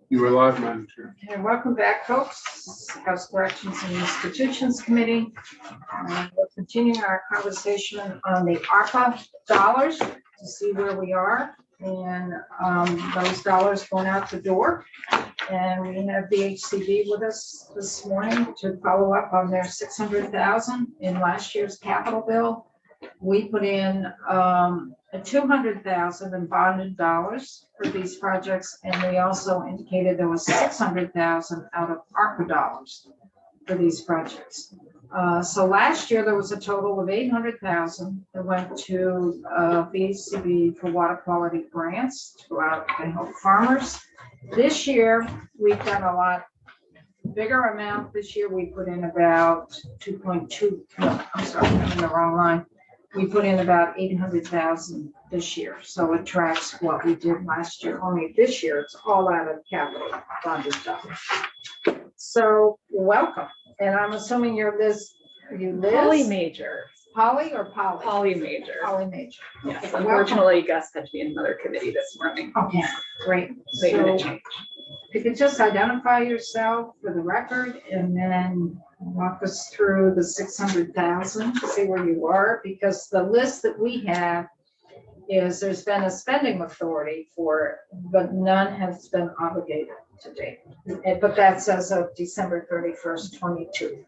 You were live, Madam Chair. Okay, welcome back, folks. House Corrections and Institutions Committee. We're continuing our conversation on the ARPA dollars to see where we are, and those dollars going out the door. And we have the HCB with us this morning to follow up on their $600,000 in last year's capital bill. We put in $200,000 in bonded dollars for these projects, and we also indicated there was $600,000 out of ARPA dollars for these projects. So last year there was a total of $800,000 that went to VHCB for water quality grants to go out and help farmers. This year we've got a lot bigger amount. This year we put in about 2.2. No, I'm sorry, I'm in the wrong line. We put in about 800,000 this year, so it tracks what we did last year. Only this year, it's all out of capital bonded dollars. So welcome, and I'm assuming you're Liz. Are you Liz? Polly Major. Polly or Polly? Polly Major. Polly Major. Yes. Okay, Unfortunately, Gus had to be in another committee this morning. Okay, great. So you're gonna So change. you could just identify yourself for the record, and then walk us through the 600,000, see where you are, because the list that we have is there's been a spending authority for it, but none has been obligated to date. But that's as of December 31st, 22.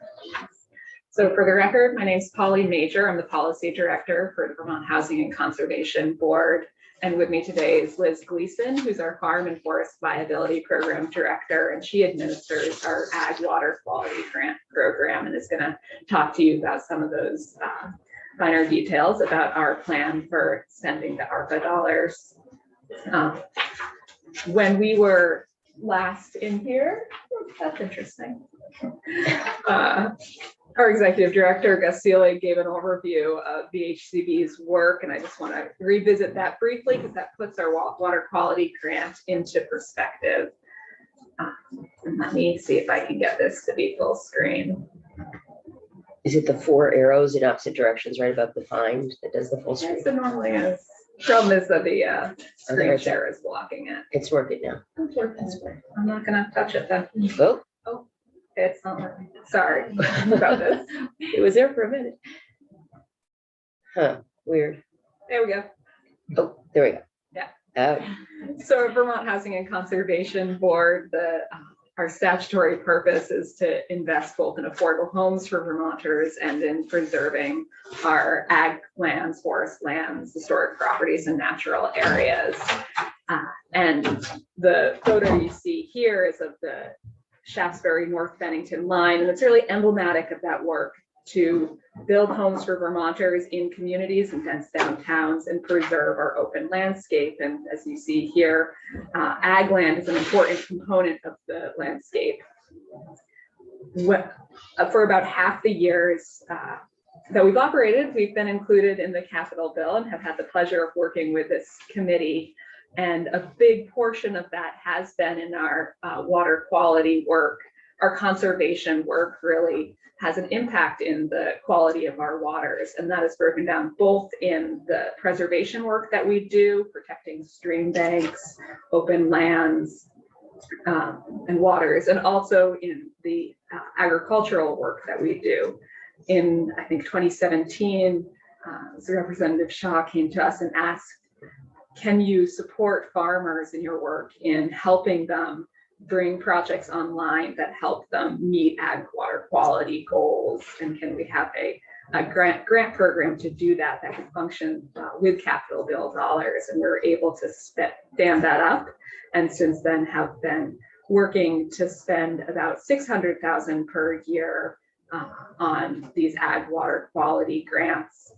So for the record, my name is Polly Major. I'm the policy director for the Vermont Housing and Conservation Board. And with me today is Liz Gleason, who's our Farm and Forest Viability Program Director, and she administers our Ag Water Quality Grant Program and is going to talk to you about some of those finer details about our plan for spending the ARPA dollars. When we were last in here, that's interesting. Our executive director, Gus Seelig, gave an overview of VHCB's work, and I just want to revisit that briefly because that puts our water quality grant into perspective. And let me see if I can get this to be full screen. Is it the 4 arrows in opposite directions right above the find that does the full screen? Yes, it normally is. Problem is that the screen Okay. share is blocking it. It's working now. It's working. I'm not going to touch it then. Oh, It's not working. Sorry about this. it was there for a minute. Huh, weird. There we go. Oh, there we go. Yeah. Oh, So Vermont Housing and Conservation Board, our statutory purpose is to invest both in affordable homes for Vermonters and in preserving our ag lands, forest lands, historic properties, and natural areas. And the photo you see here is of the Shaftesbury North Bennington line, and it's really emblematic of that work to build homes for Vermonters in communities and dense downtowns and preserve our open landscape. And as you see here, ag land is an important component of the landscape. For about half the years that we've operated, we've been included in the capital bill and have had the pleasure of working with this committee. And a big portion of that has been in our water quality work. Our conservation work really has an impact in the quality of our waters. And that is broken down both in the preservation work that we do, protecting stream banks, open lands, and waters, and also in the agricultural work that we do. In, I think, 2017, Representative Shaw came to us and asked, can you support farmers in your work in helping them bring projects online that help them meet ag water quality goals? And can we have a grant program to do that can function with capital bill dollars? And we're able to stand that up, and since then have been working to spend about $600,000 per year on these ag water quality grants.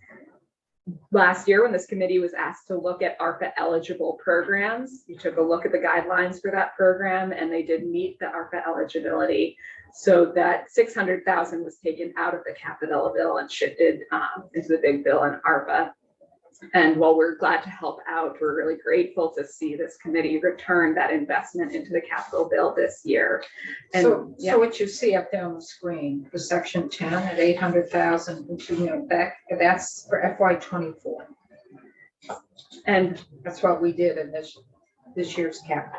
Last year, when this committee was asked to look at ARPA eligible programs, we took a look at the guidelines for that program, and they did meet the ARPA eligibility. So that $600,000 was taken out of the capital bill and shifted into the big bill in ARPA. And while we're glad to help out, we're really grateful to see this committee return that investment into the capital bill this year. And so what you see up there on the screen for section 10 at 800,000, that's for FY24. And That's what we did initially. this year's cap.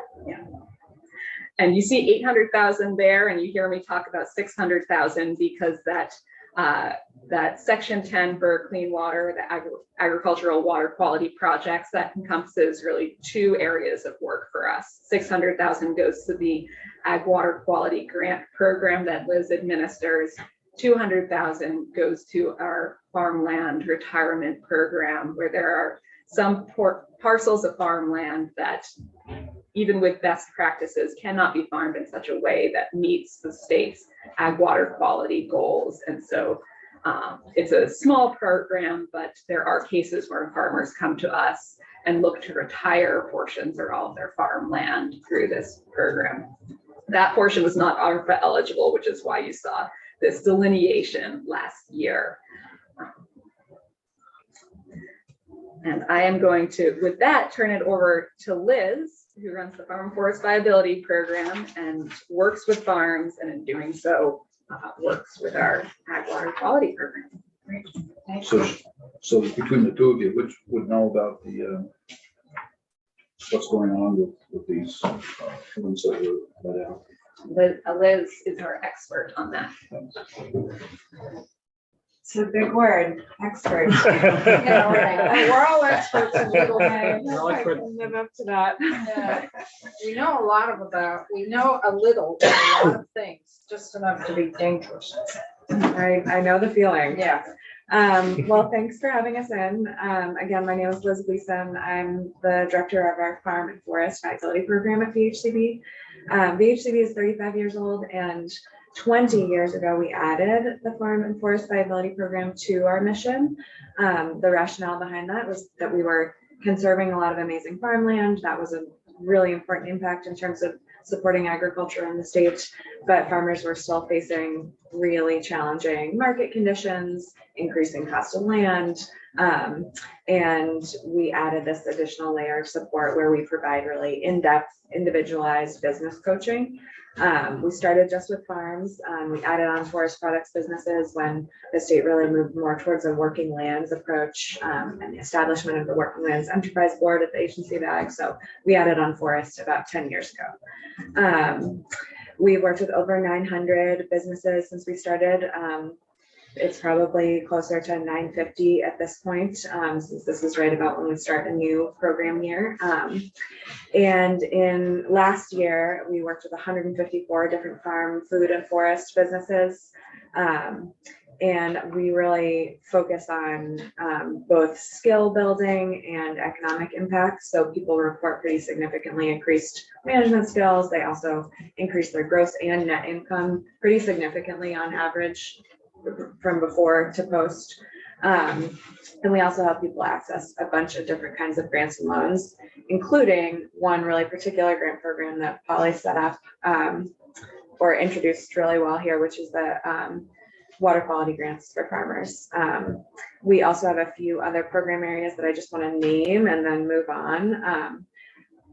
And you see 800,000 there, and you hear me talk about 600,000 because that section 10 for clean water, the agricultural water quality projects, that encompasses really 2 areas of work for us. 600,000 goes to the Ag Water Quality Grant Program that Liz administers. 200,000 goes to our farmland retirement program, where there are some parcels of farmland that, even with best practices, cannot be farmed in such a way that meets the state's ag water quality goals. And so it's a small program, but there are cases where farmers come to us and look to retire portions or all of their farmland through this program. That portion was not ARPA eligible, which is why you saw this delineation last year. And I am going to, with that, turn it over to Liz, who runs the Farm and Forest Viability Program and works with farms, and in doing so, works with our Ag Water Quality Program. Great. Thank you. So between the two of you, which would know about the what's going on with these ones that were let out? Liz is our expert on that. It's a big word, expert. Yeah, right. We're all experts in legal I matters. I can live up to that. Yeah. We know a lot we know a little, about a lot of things, just enough to be dangerous. I know the feeling. Yeah. Well, thanks for having us in. Again, my name is Liz Gleason. I'm the director of our Farm and Forest Viability Program at VHCB. VHCB is 35 years old, and 20 years ago, we added the Farm and Forest Viability Program to our mission. The rationale behind that was that we were conserving a lot of amazing farmland. That was a really important impact in terms of supporting agriculture in the state, but farmers were still facing really challenging market conditions, increasing cost of land, and we added this additional layer of support where we provide really in-depth, individualized business coaching. We started just with farms. We added on forest products businesses when the state really moved more towards a working lands approach, and the establishment of the Working Lands Enterprise Board at the Agency of Ag. So we added on forest about 10 years ago. We've worked with over 900 businesses since we started. It's probably closer to 950 at this point, since this is right about when we start a new program year. And in last year, we worked with 154 different farm, food, and forest businesses. And we really focus on both skill building and economic impact. So people report pretty significantly increased management skills. They also increase their gross and net income pretty significantly on average from before to post. And we also help people access a bunch of different kinds of grants and loans, including one really particular grant program that Polly set up or introduced really well here, which is the water quality grants for farmers. We also have a few other program areas that I just want to name and then move on.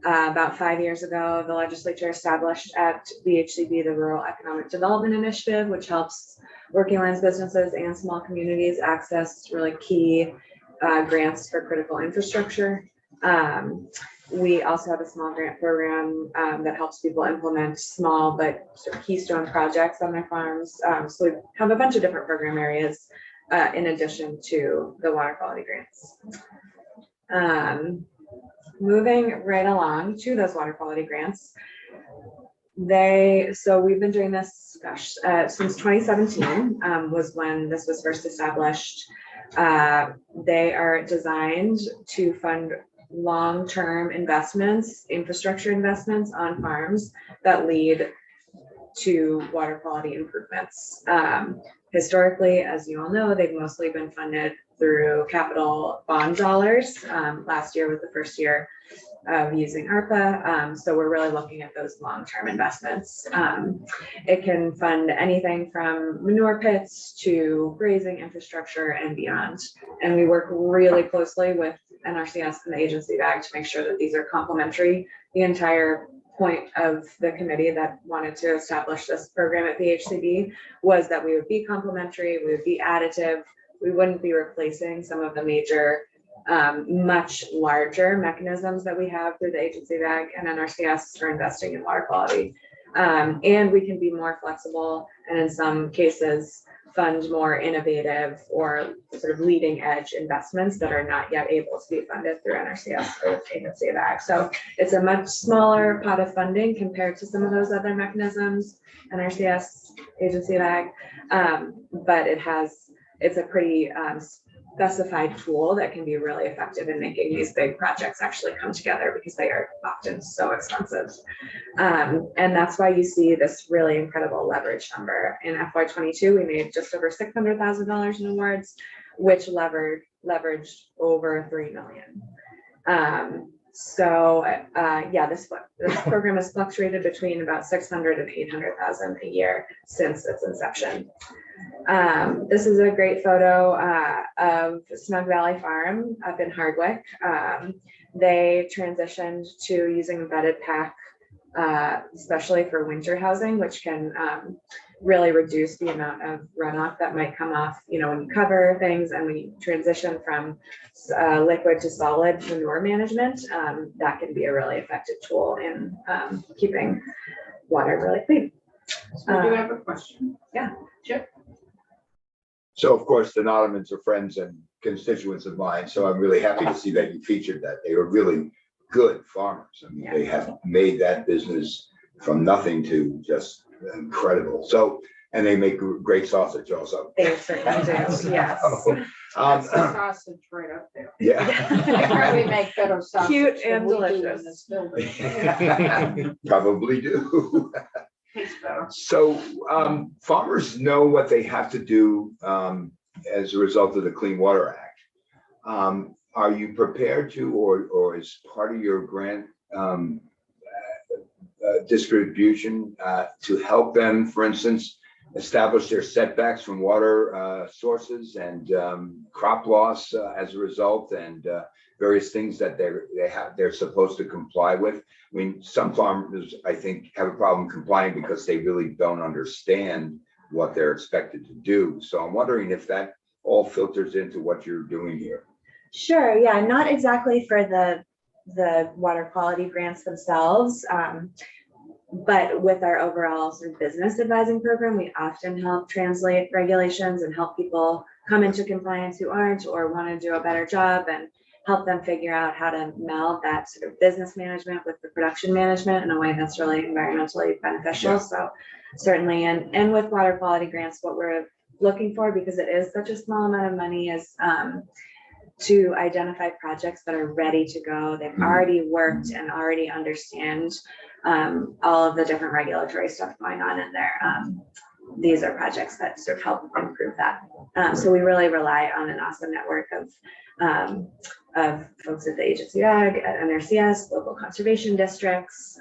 About 5 years ago, the legislature established at VHCB the Rural Economic Development Initiative, which helps working lands businesses and small communities access really key grants for critical infrastructure. We also have a small grant program that helps people implement small but sort of keystone projects on their farms. So we have a bunch of different program areas in addition to the water quality grants. Moving right along to those water quality grants. So we've been doing this, since 2017 was when this was first established. They are designed to fund long-term investments, infrastructure investments on farms that lead to water quality improvements. Historically, as you all know, they've mostly been funded through capital bond dollars. Last year was the first year of using ARPA. So we're really looking at those long-term investments. It can fund anything from manure pits to grazing infrastructure and beyond. And we work really closely with NRCS and the Agency of Ag to make sure that these are complementary. The entire point of the committee that wanted to establish this program at VHCB was that we would be complementary, we would be additive, we wouldn't be replacing some of the major much larger mechanisms that we have through the agency bag and NRCS for investing in water quality. And we can be more flexible and in some cases fund more innovative or sort of leading edge investments that are not yet able to be funded through NRCS or agency bag. So it's a much smaller pot of funding compared to some of those other mechanisms, NRCS, agency bag, but it's a pretty specified tool that can be really effective in making these big projects actually come together because they are often so expensive. And that's why you see this really incredible leverage number. In FY22, we made just over $600,000 in awards, which leveraged over 3 million. This program has fluctuated between about 600 and 800,000 a year since its inception. This is a great photo of Snug Valley Farm up in Hardwick. They transitioned to using a bedded pack, especially for winter housing, which can really reduce the amount of runoff that might come off, when you cover things and we transition from liquid to solid manure management. That can be a really effective tool in keeping water really clean. So do you have a question? Yeah. Chip? So of course, the Nottomans are friends and constituents of mine, so I'm really happy to see that you featured that. They were really good farmers. I mean, they have made that business from nothing to just incredible. So, and they make great sausage also. They certainly do, yes. That's the sausage right up there. Yeah. They probably make better sausage Cute than and we do in delicious. this building. Probably do. Tastes better. So farmers know what they have to do as a result of the Clean Water Act. Are you prepared to, or as part of your grant distribution to help them, for instance, establish their setbacks from water sources and crop loss as a result, and various things that they're supposed to comply with? I mean, some farmers, I think, have a problem complying because they really don't understand what they're expected to do. So I'm wondering if that all filters into what you're doing here. Sure, yeah, not exactly for the water quality grants themselves, but with our overall sort of business advising program, we often help translate regulations and help people come into compliance who aren't or want to do a better job, and help them figure out how to meld that sort of business management with the production management in a way that's really environmentally beneficial. Yeah. So certainly, and with water quality grants, what we're looking for, because it is such a small amount of money, is to identify projects that are ready to go. They've already worked and already understand all of the different regulatory stuff going on in there. These are projects that sort of help improve that. So we really rely on an awesome network of folks at the agency ag, at NRCS, local conservation districts,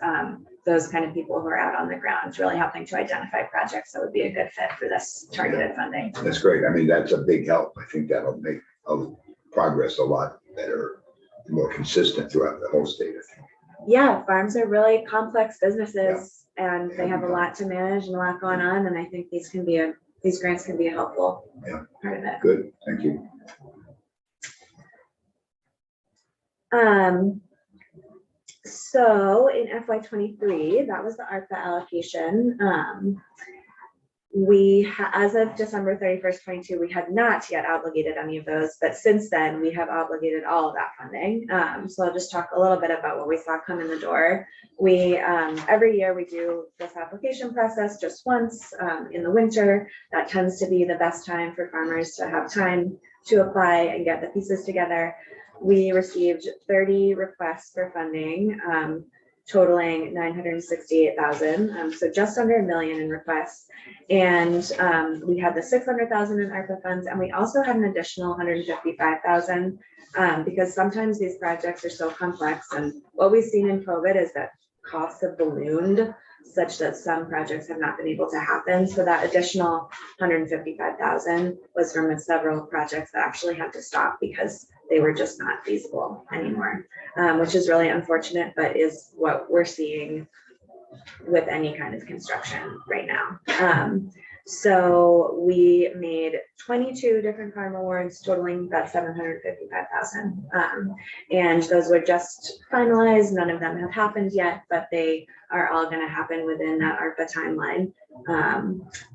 those kind of people who are out on the ground, really helping to identify projects that would be a good fit for this targeted funding. That's great. I mean, that's a big help. I think that'll make progress a lot better, more consistent throughout the whole state, I think. Yeah, farms are really complex businesses, and they have a lot to manage and a lot going on. And I think these grants can be a helpful part of it. Good, thank you. So in FY23, that was the ARPA allocation. As of December 31st, 22, we had not yet obligated any of those, but since then we have obligated all of that funding. So I'll just talk a little bit about what we saw come in the door. We, every year we do this application process just once in the winter. That tends to be the best time for farmers to have time to apply and get the pieces together. We received 30 requests for funding, totaling 968,000, so just under $1 million in requests. And we had the 600,000 in ARPA funds, and we also had an additional 155,000 because sometimes these projects are so complex. And what we've seen in COVID is that costs have ballooned such that some projects have not been able to happen. So that additional 155,000 was from several projects that actually had to stop because they were just not feasible anymore, which is really unfortunate, but is what we're seeing with any kind of construction right now. So we made 22 different farm awards totaling about 755,000. And those were just finalized. None of them have happened yet, but they are all going to happen within that ARPA timeline.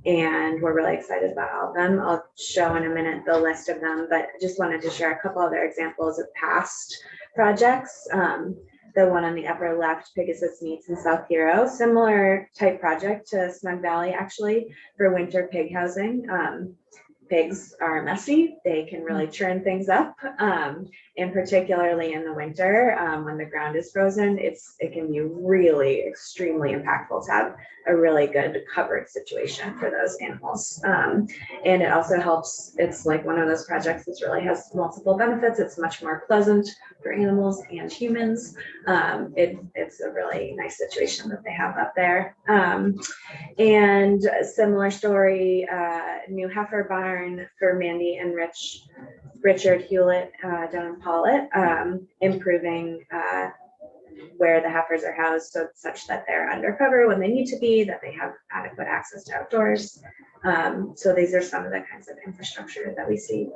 And we're really excited about all of them. I'll show in a minute the list of them, but I just wanted to share a couple other examples of past projects. The one on the upper left, Pegasus Meats in South Hero, similar type project to Snug Valley, actually, for winter pig housing. Pigs are messy. They can really churn things up, and particularly in the winter, when the ground is frozen, it can be really extremely impactful to have a really good covered situation for those animals. And it also helps, it's like one of those projects that really has multiple benefits. It's much more pleasant for animals and humans. It's a really nice situation that they have up there. And a similar story, new heifer barn for Mandy and Richard Hewlett down in Pollitt, improving where the heifers are housed, so such that they're undercover when they need to be, that they have adequate access to outdoors. So these are some of the kinds of infrastructure that we see.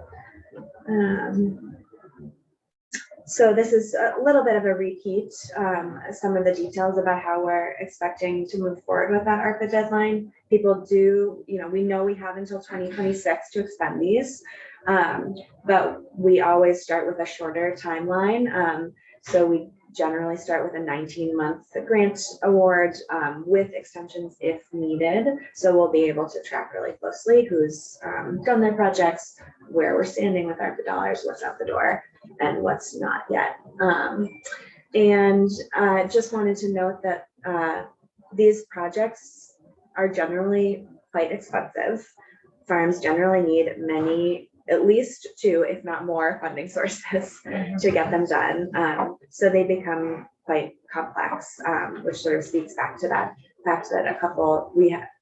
So this is a little bit of a repeat, some of the details about how we're expecting to move forward with that ARPA deadline. People do, we know we have until 2026 to expend these, but we always start with a shorter timeline. So we generally start with a 19-month grant award with extensions if needed. So we'll be able to track really closely who's done their projects, where we're standing with ARPA dollars, what's out the door, and what's not yet. And just wanted to note that these projects are generally quite expensive. Farms generally need many, at least two, if not more, funding sources to get them done. So they become quite complex, which sort of speaks back to that fact that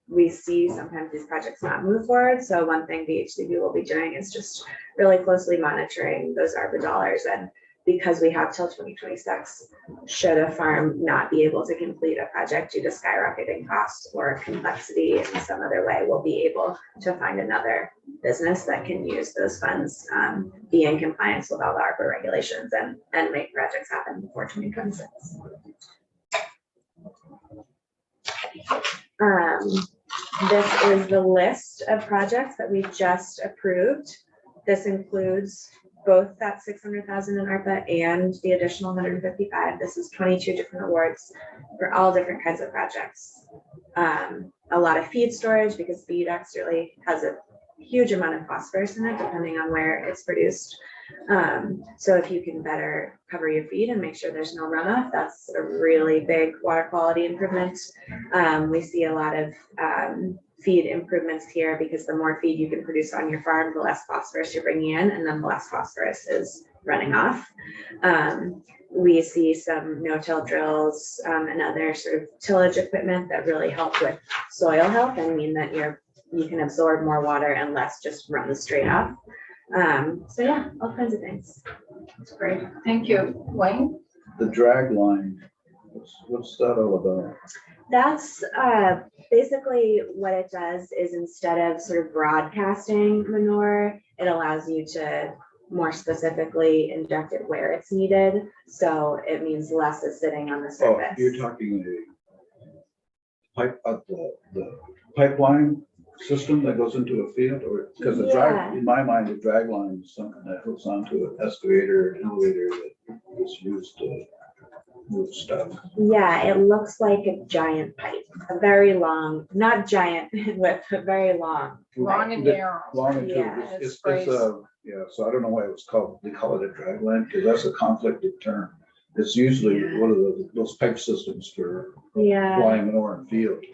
we see sometimes these projects not move forward. So one thing the HCB will be doing is just really closely monitoring those ARPA dollars. And because we have till 2026, should a farm not be able to complete a project due to skyrocketing costs or complexity in some other way, we'll be able to find another business that can use those funds, be in compliance with all the ARPA regulations, and make projects happen before 2026. This is the list of projects that we just approved. This includes both that 600,000 in ARPA and the additional 155. This is 22 different awards for all different kinds of projects. A lot of feed storage, because feed actually has a huge amount of phosphorus in it, depending on where it's produced. So if you can better cover your feed and make sure there's no runoff, that's a really big water quality improvement. We see a lot of feed improvements here, because the more feed you can produce on your farm, the less phosphorus you're bringing in, and then the less phosphorus is running off. We see some no-till drills and other sort of tillage equipment that really help with soil health and mean that you can absorb more water and less just run straight up. So yeah, all kinds of things. That's great. Thank you. Wayne? The drag line, what's that all about? That's basically what it does is, instead of sort of broadcasting manure, it allows you to more specifically inject it where it's needed. So it means less is sitting on the surface. Oh, you're talking the pipeline system that goes into a field, or because the drag, in my mind, the drag line is something that hooks onto an excavator, an elevator that is used to move stuff. Yeah, it looks like a giant pipe, a very long, not giant width, but very long. Long and narrow. Long and Yeah, it's yeah, so I don't know why it was called, they call it a drag line, because that's a conflicted term. It's usually one of those pipe systems for flying manure in field.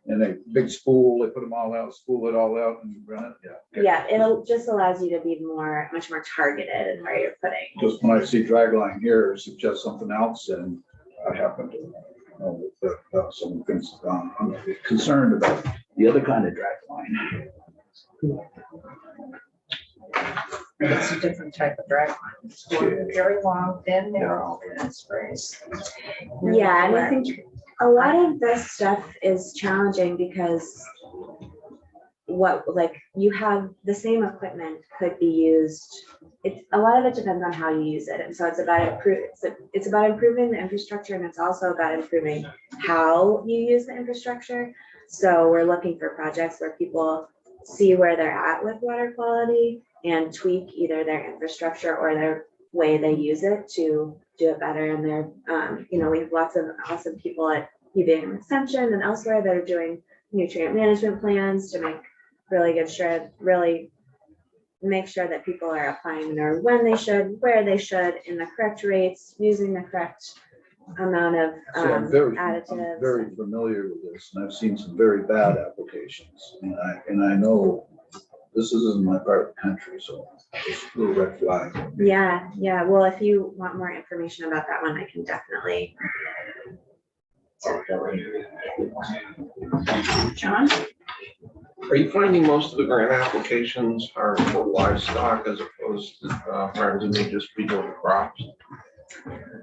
And a big spool, they put them all out, spool it all out and run it. Yeah. Yeah, it just allows you to be much more targeted in where you're putting. Just when I see drag line here, it suggests something else, and I happen to know that some things have gone. I'm concerned about the other kind of drag line. It's a different type of drag line. It's very long, thin, narrow, and it's sprays. Yeah, and I think a lot of this stuff is challenging because what, like, you have the same equipment could be used. It's, a lot of it depends on how you use it. And so it's about it's about improving the infrastructure, and it's also about improving how you use the infrastructure. So we're looking for projects where people see where they're at with water quality and tweak either their infrastructure or their way they use it to do it better. And they're, you know, we have lots of awesome people at UVM Extension and elsewhere that are doing nutrient management plans to make really good sure, really make sure that people are applying their when they should, where they should, in the correct rates, using the correct amount of See, I'm very additives. familiar with this, and I've seen some very bad applications, and I know this isn't my part of the country, so it's a little red flag. Yeah, yeah. Well, if you want more information about that one, I can definitely. John? Are you finding most of the grant applications are for livestock as opposed to farms, and they just be doing crops?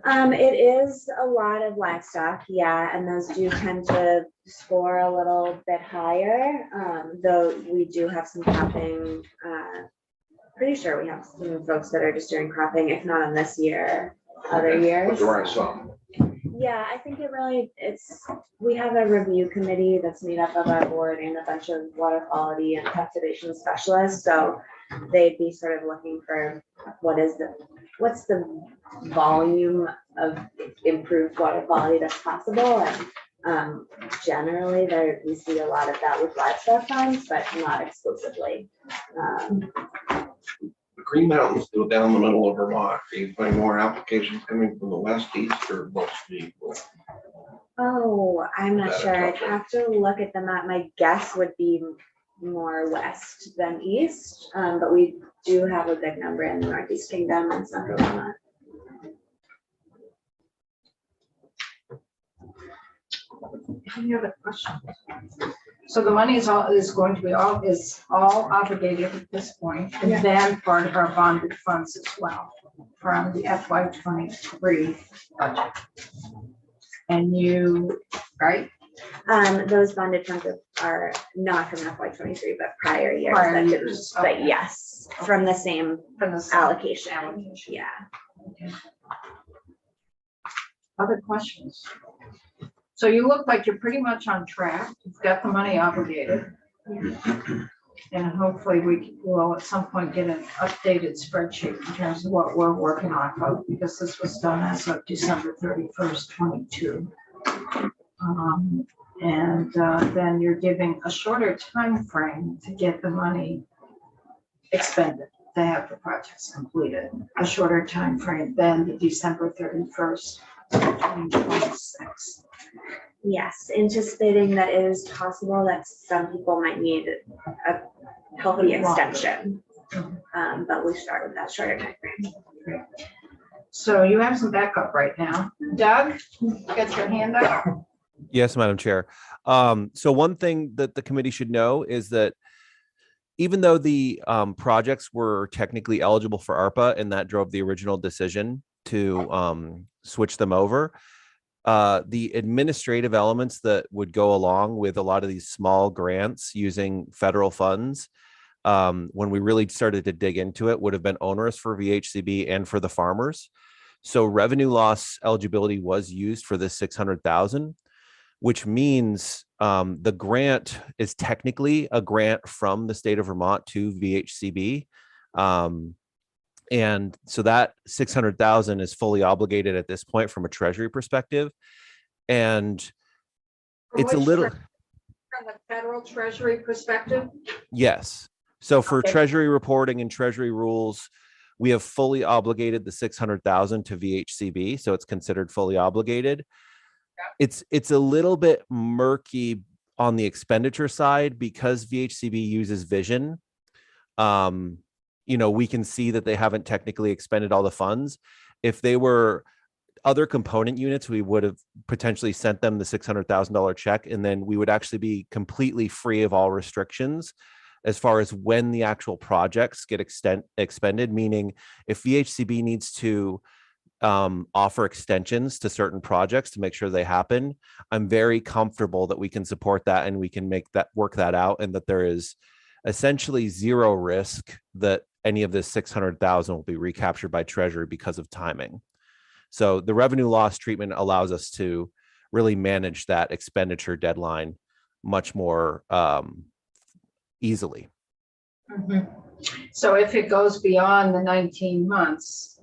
It is a lot of livestock, yeah, and those do tend to score a little bit higher. Though we do have some cropping, pretty sure we have some folks that are just doing cropping, if not on this year, other Okay, years. but there are some. Yeah, I think we have a review committee that's made up of our board and a bunch of water quality and conservation specialists. So they'd be sort of looking for what's the volume of improved water quality that's possible. And generally we see a lot of that with livestock farms, but not exclusively. The Green Mountains go down the middle of Vermont. Are you finding more applications coming from the west, east, or mostly equal? Oh, I'm not Is that a sure. I'd tough one? have to look at the map. My guess would be more west than east, but we do have a big number in the Northeast Kingdom and Central Vermont. Any other questions? So the money is going to be all obligated at this point, and then part of our bonded funds as well from the FY 23 budget. And you, right? Those bonded funds are not from FY 23, but prior years. Prior that years, But okay. yes, from the same From the allocation. allocation. Yeah. Other questions? So you look like you're pretty much on track. You've got the money obligated. And hopefully we will at some point get an updated spreadsheet in terms of what we're working off of, because this was done as of December 31st, 22. Then you're giving a shorter time frame to get the money expended, to have the projects completed, a shorter time frame than the December 31st, 2026. Yes, anticipating that it is possible that some people might need a healthy extension. But we start with that shorter time frame. So you have some backup right now. Doug, get your hand up. Yes, Madam Chair. So one thing that the committee should know is that even though the projects were technically eligible for ARPA, and that drove the original decision to switch them over, the administrative elements that would go along with a lot of these small grants using federal funds, when we really started to dig into it, would have been onerous for VHCB and for the farmers. So revenue loss eligibility was used for this 600,000, which means the grant is technically a grant from the state of Vermont to VHCB. And so that 600,000 is fully obligated at this point from a treasury perspective. And it's a little From the federal treasury perspective. yes. So for Okay. treasury reporting and treasury rules, we have fully obligated the 600,000 to VHCB. So it's considered fully obligated. It's a little bit murky on the expenditure side because VHCB uses vision. We can see that they haven't technically expended all the funds. If they were other component units, we would have potentially sent them the $600,000 check, and then we would actually be completely free of all restrictions as far as when the actual projects get expended. Meaning if VHCB needs to offer extensions to certain projects to make sure they happen, I'm very comfortable that we can support that and we can work that out, and that there is essentially zero risk that any of this 600,000 will be recaptured by Treasury because of timing. So the revenue loss treatment allows us to really manage that expenditure deadline much more easily. So if it goes beyond the 19 months,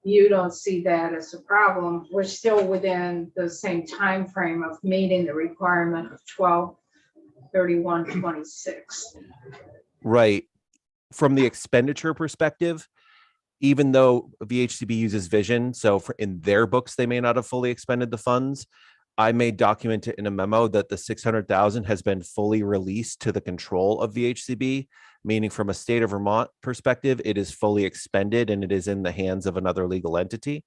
you don't see that as a problem. We're still within the same time frame of meeting the requirement of 12/31/26. Right. From the expenditure perspective, even though VHCB uses vision, so in their books, they may not have fully expended the funds, I may document it in a memo that the 600,000 has been fully released to the control of VHCB, meaning from a state of Vermont perspective, it is fully expended and it is in the hands of another legal entity.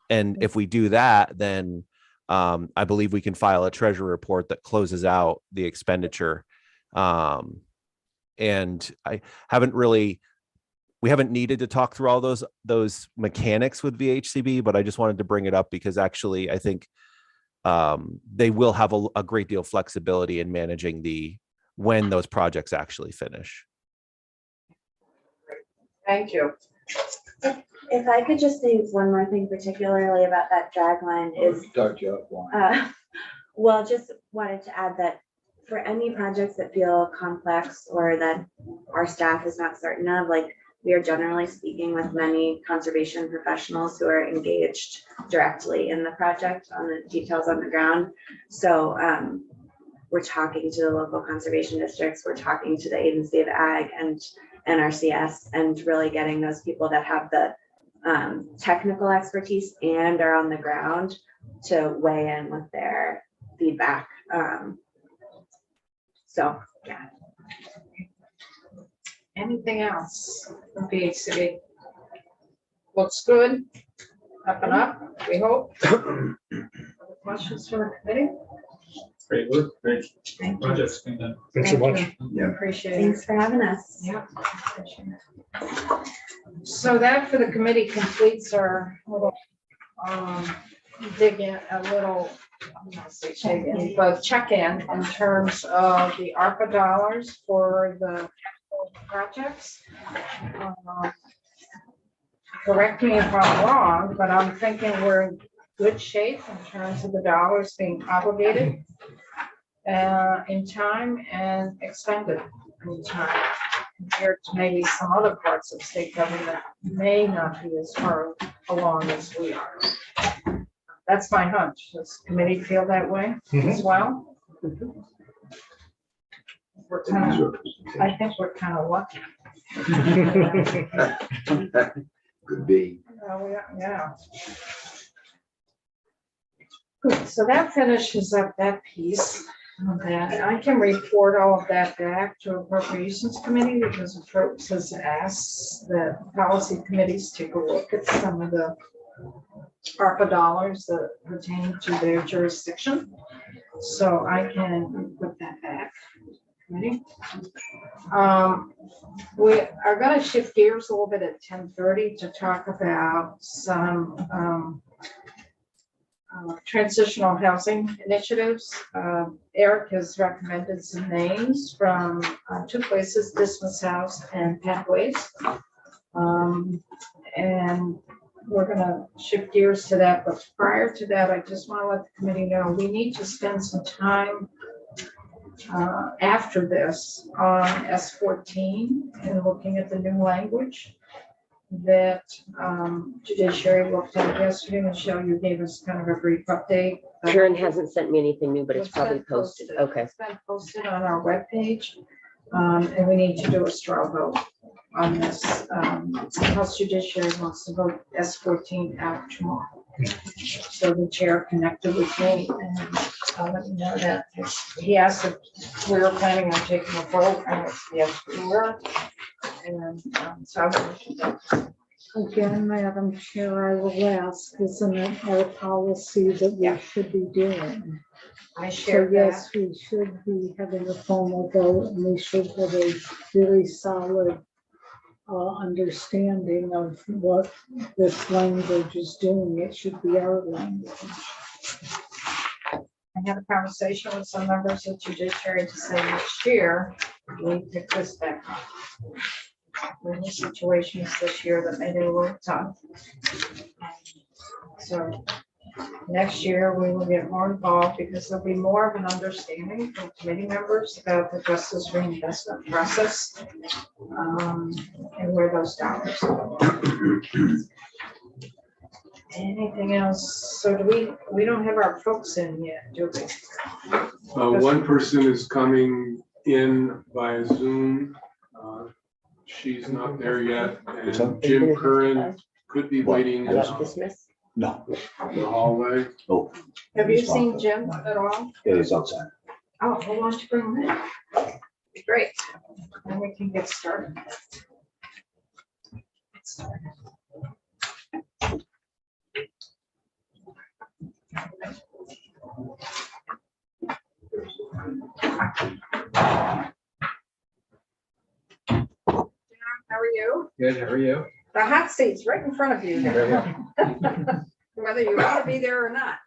And if we do that, then I believe we can file a treasury report that closes out the expenditure. And we haven't needed to talk through all those mechanics with VHCB, but I just wanted to bring it up because actually I think they will have a great deal of flexibility in managing when those projects actually finish. Thank you. If I could just say one more thing, particularly about that drag line is, well, just wanted to add that for any projects that feel complex or that our staff is not certain of, like, we are generally speaking with many conservation professionals who are engaged directly in the project on the details on the ground. So we're talking to the local conservation districts, we're talking to the Agency of Ag and NRCS, and really getting those people that have the technical expertise and are on the ground to weigh in with their feedback. So yeah. Anything else from VHCB? Looks good. Up and up, we hope. Other questions from the committee? Great work, great Thank you. projects being done. Thanks so much. Yeah. Appreciate it. Thanks for having us. Yeah. So that for the committee completes our little dig in, a little, I'm not say check in, but check in terms of the ARPA dollars for the capital projects. Correct me if I'm wrong, but I'm thinking we're in good shape in terms of the dollars being obligated in time and expended in time, compared to maybe some other parts of state government may not be as far along as we are. That's my hunch. Does the committee feel that way as well? We're kind of, I think we're kind of lucky. Could be. Yeah. Good. So that finishes up that piece. Okay. I can report all of that back to Appropriations Committee because Appropriations has asked the policy committees take a look at some of the ARPA dollars that pertain to their jurisdiction. So I can put that back. Committee. We are going to shift gears a little bit at 10:30 to talk about some transitional housing initiatives. Eric has recommended some names from two places, Dismas House and Pathways. And we're going to shift gears to that. But prior to that, I just want to let the committee know we need to spend some time after this on S14 and looking at the new language that Judiciary looked at yesterday. Michelle, you gave us kind of a brief update. Karen hasn't sent me anything new, but it's probably been posted. Okay. It's been posted on our webpage, and we need to do a straw vote on this. House Judiciary wants to vote S14 out tomorrow. So the chair connected with me and I'll let you know that he asked if we were planning on taking a vote, and it's yes, we were. And so I will. Again, Madam Chair, I will ask, isn't it our policy that we should be doing? I share So yes, we should be having a formal vote and we should have a really solid understanding of what this language is doing. It should be our language. I had a conversation with some members of judiciary to say next year, we pick this back up. We're in situations this year that made it a little tough. So next year, we will get more involved because there'll be more of an understanding from committee members about the justice reinvestment process and where those dollars go. Anything else? So we don't have our folks in yet, do we? One person is coming in via Zoom. She's not there yet. And Jim Curran could be waiting in Dismiss? No. the hallway. Oh. Have you seen Jim at all? Yeah, he's outside. Oh, well, why don't you bring him in? Great. Then we can get started. How are you? Good, how are you? The hot seat's right in front of you. Whether you want to be there or not.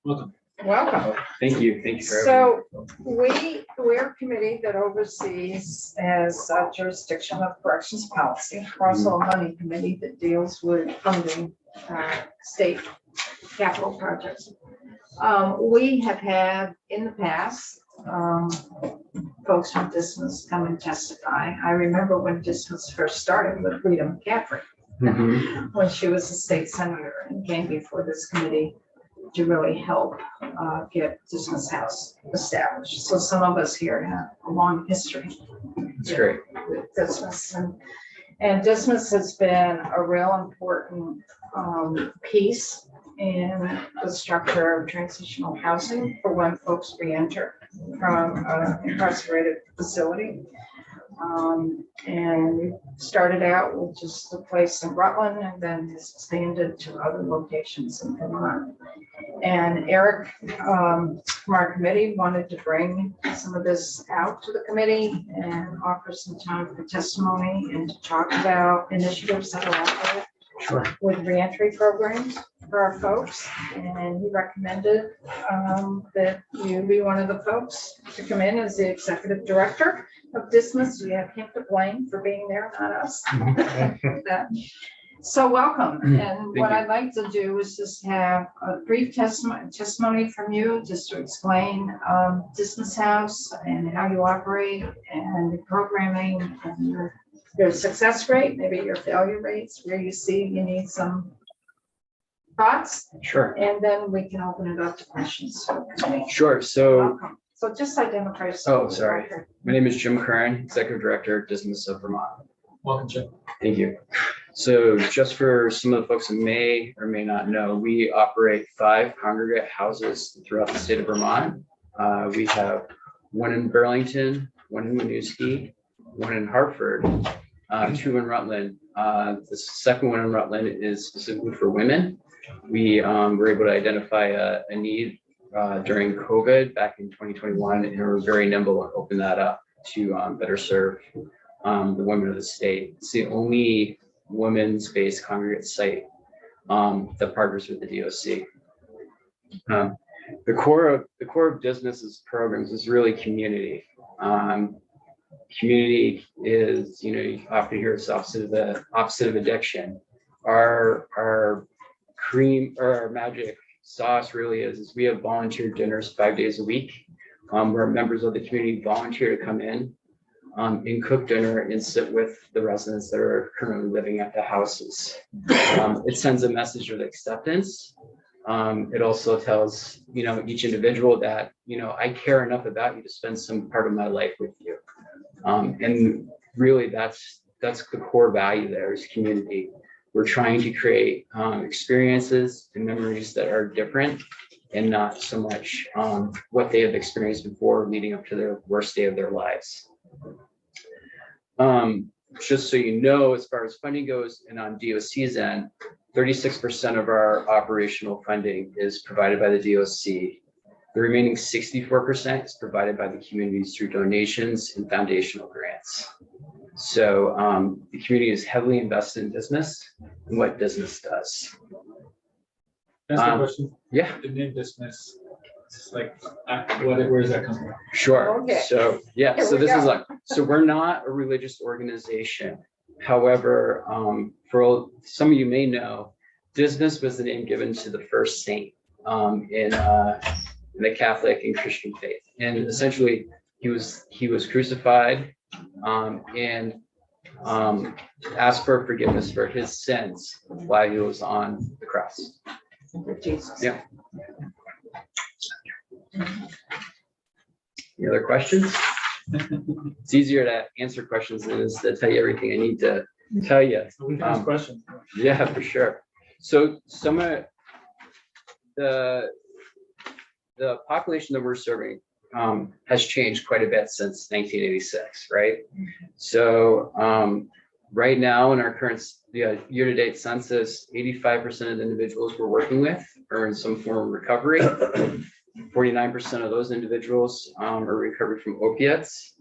Welcome. Welcome. Thank you for So we're a committee that oversees as jurisdiction of corrections policy. We're also a money committee that deals with funding state capital projects. We have had in the past folks from Dismas come and testify. I remember when Dismas first started with Rita McCaffrey, when she was a state senator and came before this committee to really help get Dismas House established. So some of us here have a long history. That's great. With Dismas, and Dismas has been a real important piece in the structure of transitional housing for when folks re-enter from an incarcerated facility. And we started out with just a place in Rutland and then has expanded to other locations in Vermont. And Eric from our committee wanted to bring some of this out to the committee and offer some time for testimony and to talk about initiatives that are out there. Sure. With reentry programs for our folks, and he recommended that you be one of the folks to come in as the executive director of Dismas. You have him to blame for being there, not us. So welcome. And what I'd like to do is just have a brief testimony from you, just to explain Dismas House and how you operate and the programming and your success rate, maybe your failure rates, where you see you need some thoughts. Sure. And then we can open it up to questions. Sure. So, Welcome. So just identify yourself. oh, sorry. My name is Jim Curran, Executive Director of Dismas of Vermont. Welcome, Jim. Thank you. So just for some of the folks that may or may not know, we operate 5 congregate houses throughout the state of Vermont. We have one in Burlington, one in Winooski, one in Hartford, 2 in Rutland. The second one in Rutland is specifically for women. We were able to identify a need during COVID back in 2021, and we're very nimble and open that up to better serve the women of the state. It's the only women's-based congregate site that partners with the DOC. The core of Dismas's programs is really community. Community is, you often hear it's opposite of addiction. Our cream or our magic sauce really is we have volunteer dinners 5 days a week, where members of the community volunteer to come in and cook dinner and sit with the residents that are currently living at the houses. It sends a message of acceptance. It also tells, each individual that, I care enough about you to spend some part of my life with you. And really that's the core value there is community. We're trying to create experiences and memories that are different and not so much what they have experienced before leading up to their worst day of their lives. Just so you know, as far as funding goes, and on DOC's end, 36% of our operational funding is provided by the DOC. The remaining 64% is provided by the communities through donations and foundational grants. So the community is heavily invested in business and what business does. That's the question. Yeah, The name business, it's like, where does that come from? sure. Okay. So, yeah, Here so we this is go. like, so we're not a religious organization. However, for some of you may know, Dismas was the name given to the first saint in the Catholic and Christian faith. And essentially, he was crucified and asked for forgiveness for his sins while he was on the cross. Jesus. Yeah. Any other questions? It's easier to answer questions than it is to tell you everything I need to tell you. So we can ask questions. Yeah, for sure. So some of the population that we're serving has changed quite a bit since 1986, right? So right now in our current year-to-date census, 85% of the individuals we're working with are in some form of recovery. 49% of those individuals are recovered from opiates,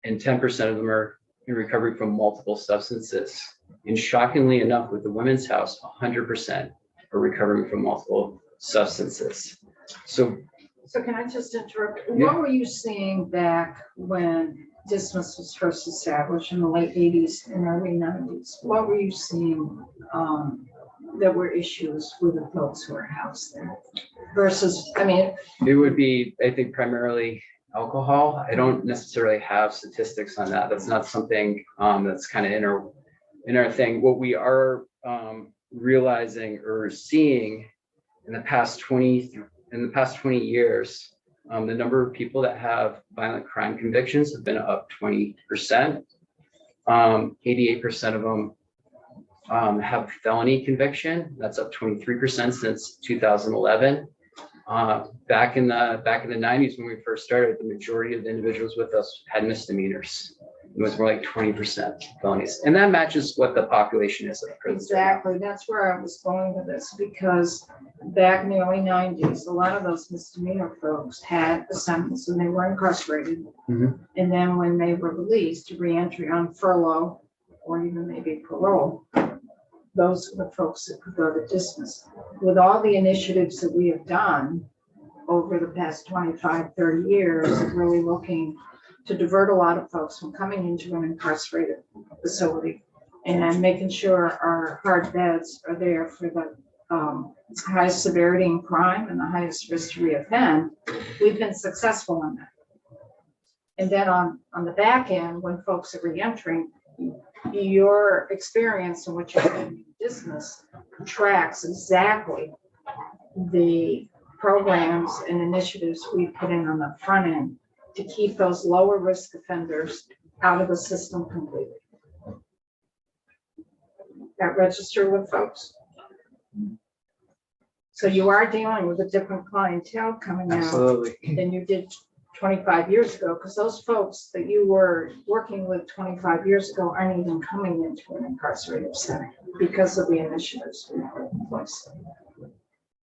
and 10% of them are in recovery from multiple substances. And shockingly enough, with the Women's House, 100% are recovering from multiple substances. So can I just interrupt? Yeah. What were you seeing back when Dismas was first established in the late 80s and early 90s? What were you seeing that were issues with the folks who were housed there versus, I mean, it would be, I think, primarily alcohol. I don't necessarily have statistics on that. That's not something that's kind of in our thing. What we are realizing or seeing in the past 20 years, the number of people that have violent crime convictions have been up 20%. 88% of them have felony conviction. That's up 23% since 2011. Back in the 90s when we first started, the majority of the individuals with us had misdemeanors. It was more like 20% felonies, and that matches what the population is at present. exactly, that's where I was going with this, because back in the early 90s, a lot of those misdemeanor folks had a sentence and they were incarcerated. Mhm. And then when they were released to reentry on furlough or even maybe parole, those are the folks that could go to dismiss. With all the initiatives that we have done over the past 25, 30 years, really looking to divert a lot of folks from coming into an incarcerated facility and making sure our hard beds are there for the highest severity in crime and the highest risk to reoffend, we've been successful in that. And then on the back end, when folks are reentering, your experience and what you're doing in business tracks exactly the programs and initiatives we put in on the front end to keep those lower risk offenders out of the system completely. That register with folks. So you are dealing with a different clientele coming out Absolutely. than you did 25 years ago, because those folks that you were working with 25 years ago aren't even coming into an incarcerated setting because of the initiatives we put in place.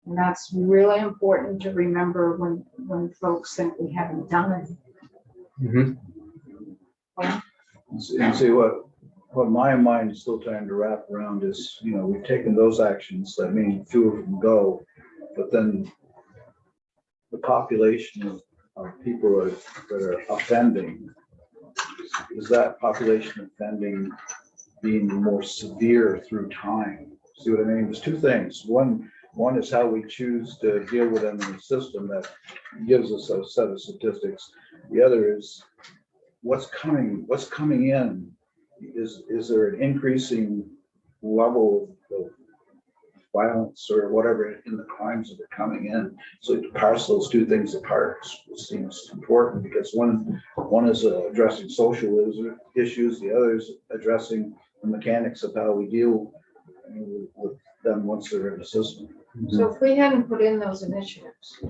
And that's really important to remember when folks think we haven't done it. Mhm. And see what my mind is still trying to wrap around is, we've taken those actions, that mean fewer of them go, but then the population of people that are offending, is that population offending being more severe through time? See what I mean? There's two things. One is how we choose to deal with them in the system that gives us a set of statistics. The other is what's coming in. Is there an increasing level of violence or whatever in the crimes that are coming in? So to parse those two things apart seems important, because one is addressing social issues, the other is addressing the mechanics of how we deal with them once they're in the system. So if we hadn't put in those initiatives,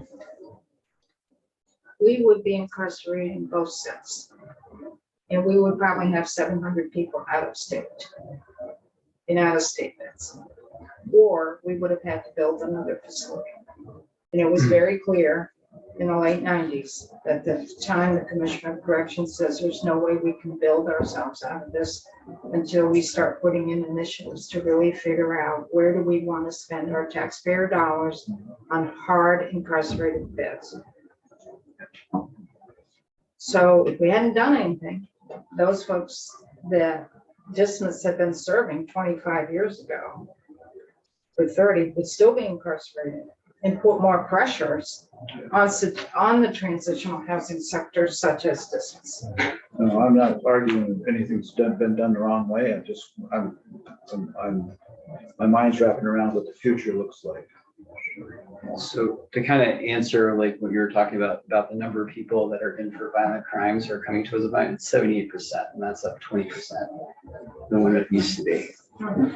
we would be incarcerating both sets. And we would probably have 700 people out of state, in out-of-state beds. Or we would have had to build another facility. And it was very clear in the late 90s. At the time, the Commissioner of Corrections says there's no way we can build ourselves out of this until we start putting in initiatives to really figure out where do we want to spend our taxpayer dollars on hard incarcerated beds. So if we hadn't done anything, those folks that dismissed had been serving 25 years ago or 30 would still be incarcerated and put more pressures on the transitional housing sector such as dismiss. No, I'm not arguing anything's been done the wrong way. My mind's wrapping around what the future looks like. So to kind of answer like what you were talking about the number of people that are in for violent crimes or coming to us about, it's 78%, and that's up 20% than what it used to be.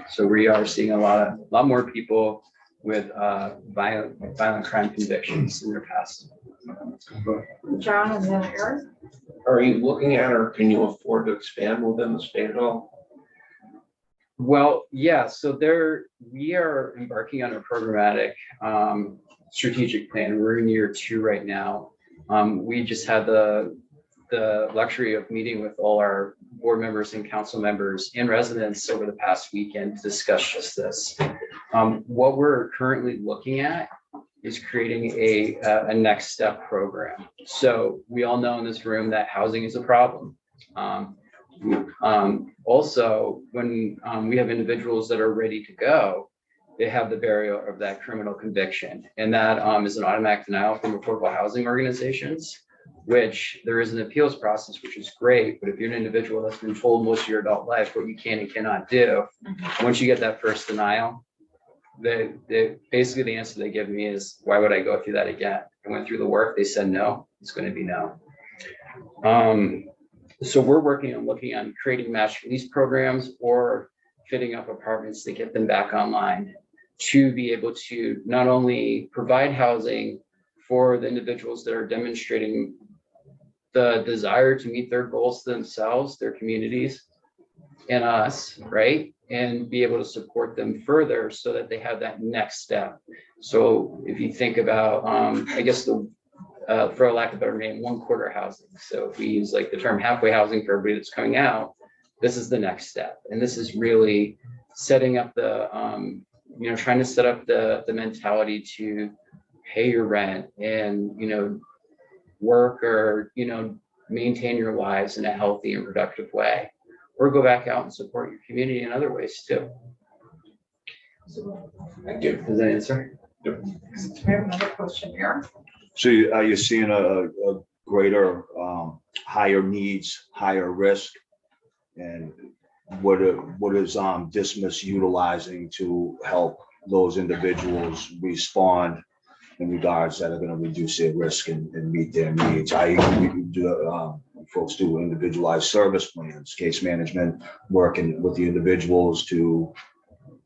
So we are seeing a lot more people with violent crime convictions in their past. John and then Eric. Are you looking at, or can you afford to expand within the state at all? Well, yeah, so we are embarking on a programmatic strategic plan. We're in year 2 right now. We just had the luxury of meeting with all our board members and council members and residents over the past weekend to discuss just this. What we're currently looking at is creating a next step program. So we all know in this room that housing is a problem. Also, when we have individuals that are ready to go, they have the barrier of that criminal conviction. And that is an automatic denial from affordable housing organizations, which there is an appeals process, which is great. But if you're an individual that's been told most of your adult life what you can and cannot do, once you get that first denial, basically the answer they give me is, why would I go through that again? I went through the work, they said no, it's going to be no. So we're working on looking on creating match release programs or fitting up apartments to get them back online to be able to not only provide housing for the individuals that are demonstrating the desire to meet their goals themselves, their communities, and us, right? And be able to support them further so that they have that next step. So if you think about, I guess for a lack of a better name, 1/4 housing. So if we use like the term halfway housing for everybody that's coming out, this is the next step. And this is really setting up the, trying to set up the mentality to pay your rent and, work or, maintain your lives in a healthy and productive way, or go back out and support your community in other ways too. Thank you. Does that answer? We have another question here. So are you seeing a greater, higher needs, higher risk? And what is Dismiss utilizing to help those individuals respond in regards that are going to reduce their risk and meet their needs? Folks do individualized service plans, case management, working with the individuals to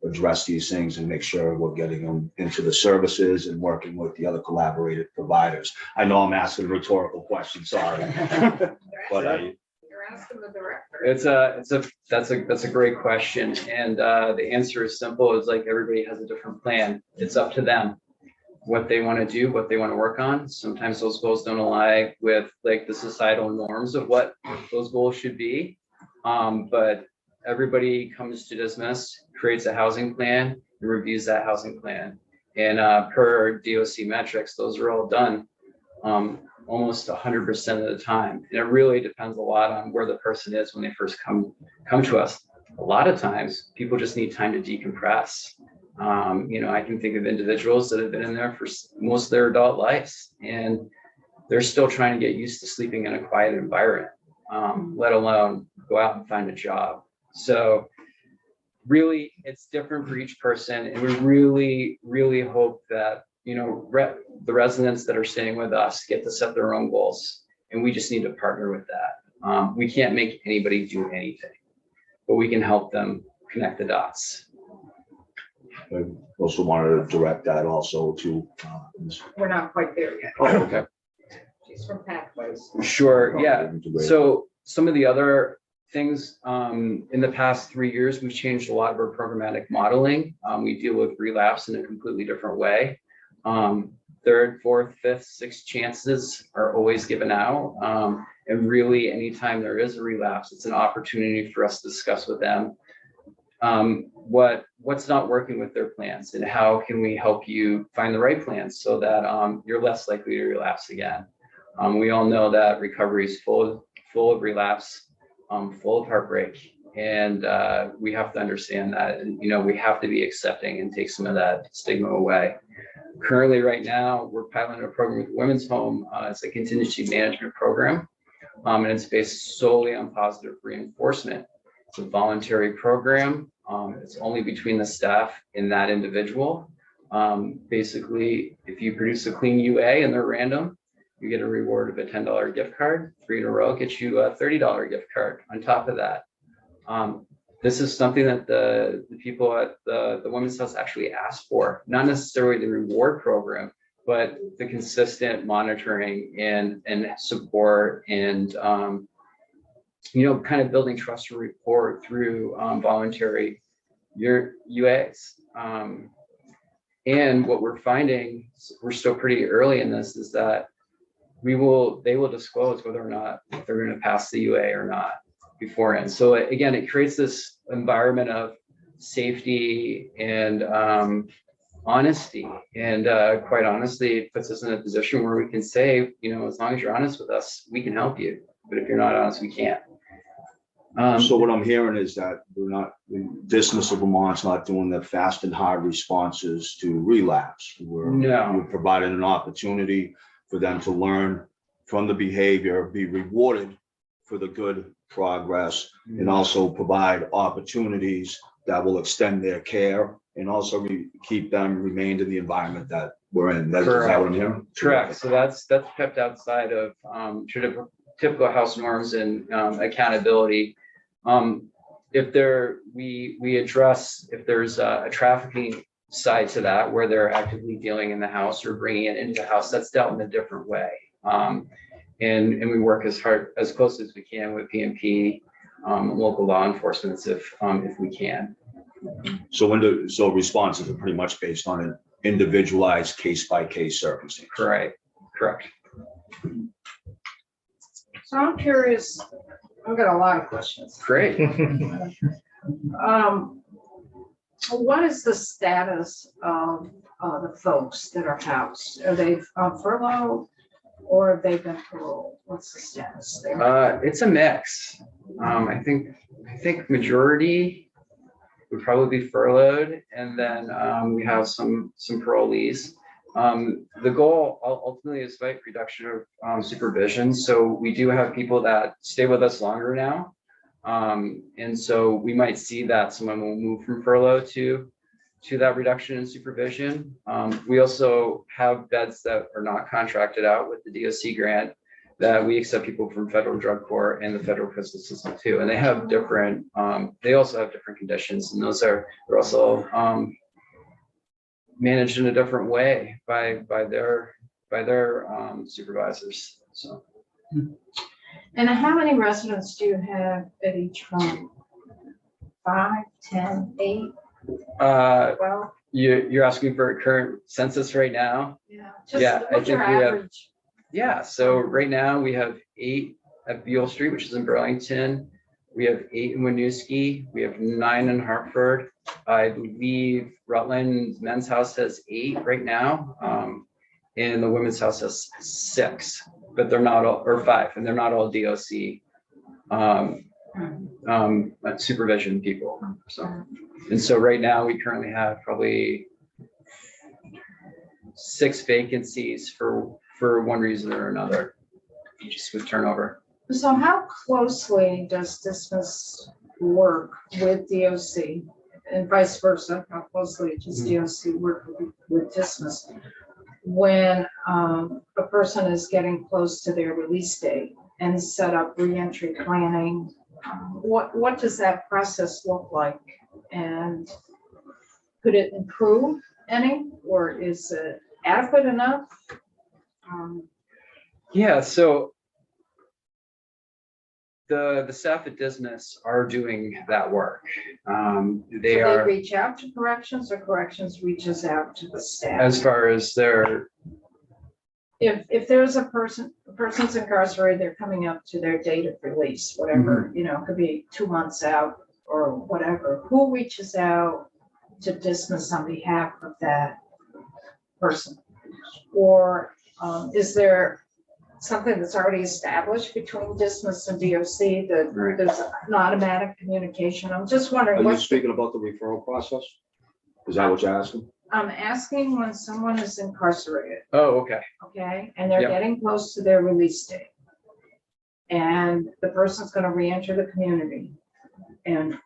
address these things and make sure we're getting them into the services and working with the other collaborative providers. I know I'm asking a rhetorical question, sorry. But You're asking the director. That's a great question. And the answer is simple. It's like everybody has a different plan. It's up to them what they want to do, what they want to work on. Sometimes those goals don't align with like the societal norms of what those goals should be. But everybody comes to Dismiss, creates a housing plan, and reviews that housing plan. And per DOC metrics, those are all done almost 100% of the time. And it really depends a lot on where the person is when they first come to us. A lot of times, people just need time to decompress. I can think of individuals that have been in there for most of their adult lives, and they're still trying to get used to sleeping in a quiet environment, let alone go out and find a job. So really, it's different for each person. And we really, really hope that, the residents that are staying with us get to set their own goals. And we just need to partner with that. We can't make anybody do anything, but we can help them connect the dots. I also wanted to direct that also to. We're not quite there yet. Oh, okay. She's from Pathways. Sure, yeah. So some of the other things, in the past 3 years, we've changed a lot of our programmatic modeling. We deal with relapse in a completely different way. third, fourth, fifth, sixth chances are always given out. And really, anytime there is a relapse, it's an opportunity for us to discuss with them what's not working with their plans and how can we help you find the right plans so that you're less likely to relapse again. We all know that recovery is full of relapse, full of heartbreak, and we have to understand that, and we have to be accepting and take some of that stigma away. Currently, right now, we're piloting a program with Women's Home. It's a contingency management program, and it's based solely on positive reinforcement. It's a voluntary program. It's only between the staff and that individual. Basically, if you produce a clean UA and they're random, you get a reward of a $10 gift card. 3 in a row gets you a $30 gift card on top of that. This is something that the people at the Women's House actually asked for, not necessarily the reward program, but the consistent monitoring and support and kind of building trust and rapport through voluntary UAs. And what we're finding, we're still pretty early in this, is that they will disclose whether or not they're going to pass the UA or not beforehand. So again, it creates this environment of safety and honesty. And quite honestly, it puts us in a position where we can say, as long as you're honest with us, we can help you. But if you're not honest, we can't. So what I'm hearing is that the dismissal Vermont's not doing the fast and hard responses to relapse. We're providing an opportunity for them to learn from the behavior, be rewarded for the good progress, and also provide opportunities that will extend their care and also keep them remained in the environment that we're in. Is that what I'm hearing? Correct. So that's kept outside of typical house norms and accountability. We address if there's a trafficking side to that where they're actively dealing in the house or bringing it into the house, that's dealt in a different way. And we work as close as we can with PMP, local law enforcement if we can. So responses are pretty much based on an individualized case-by-case circumstance. Correct. So I'm curious, I've got a lot of questions. Great. What is the status of the folks that are housed? Are they on furlough or have they been paroled? What's the status there? It's a mix. I think majority would probably be furloughed, and then we have some parolees. The goal ultimately is fight reduction of supervision. So we do have people that stay with us longer now. And so we might see that someone will move from furlough to that reduction in supervision. We also have beds that are not contracted out with the DOC grant that we accept people from federal drug court and the federal prison system too. And they have different, they also have different conditions, and they're also managed in a different way by their supervisors. So. And how many residents do you have at each home? 5, 10, 8? Well, you're asking for a current census right now? Yeah. What's your average? So right now we have 8 at Beale Street, which is in Burlington. We have 8 in Winooski. We have 9 in Hartford. I believe Rutland Men's House has 8 right now. And the Women's House has 6, but they're not all, or 5, and they're not all DOC supervision people. So right now we currently have probably 6 vacancies for one reason or another, just with turnover. So how closely does Dismiss work with DOC and vice versa? How closely does DOC work with Dismiss when a person is getting close to their release date and set up reentry planning? What does that process look like? And could it improve any, or is it adequate enough? So the staff at Dismiss are doing that work. They reach out to corrections, or corrections reaches out to the staff? As far as their if there's a person's incarcerated, they're coming up to their date of release, whatever, you know, it could be 2 months out or whatever, who reaches out to dismiss on behalf of that person? Or is there something that's already established between dismiss and DOC that there's an automatic communication? I'm just wondering. Are you what's the- speaking about the referral process? Is that what you're asking? I'm asking when someone is incarcerated, Oh, okay. okay, and they're Yep. getting close to their release date. And the person's gonna re-enter the community. And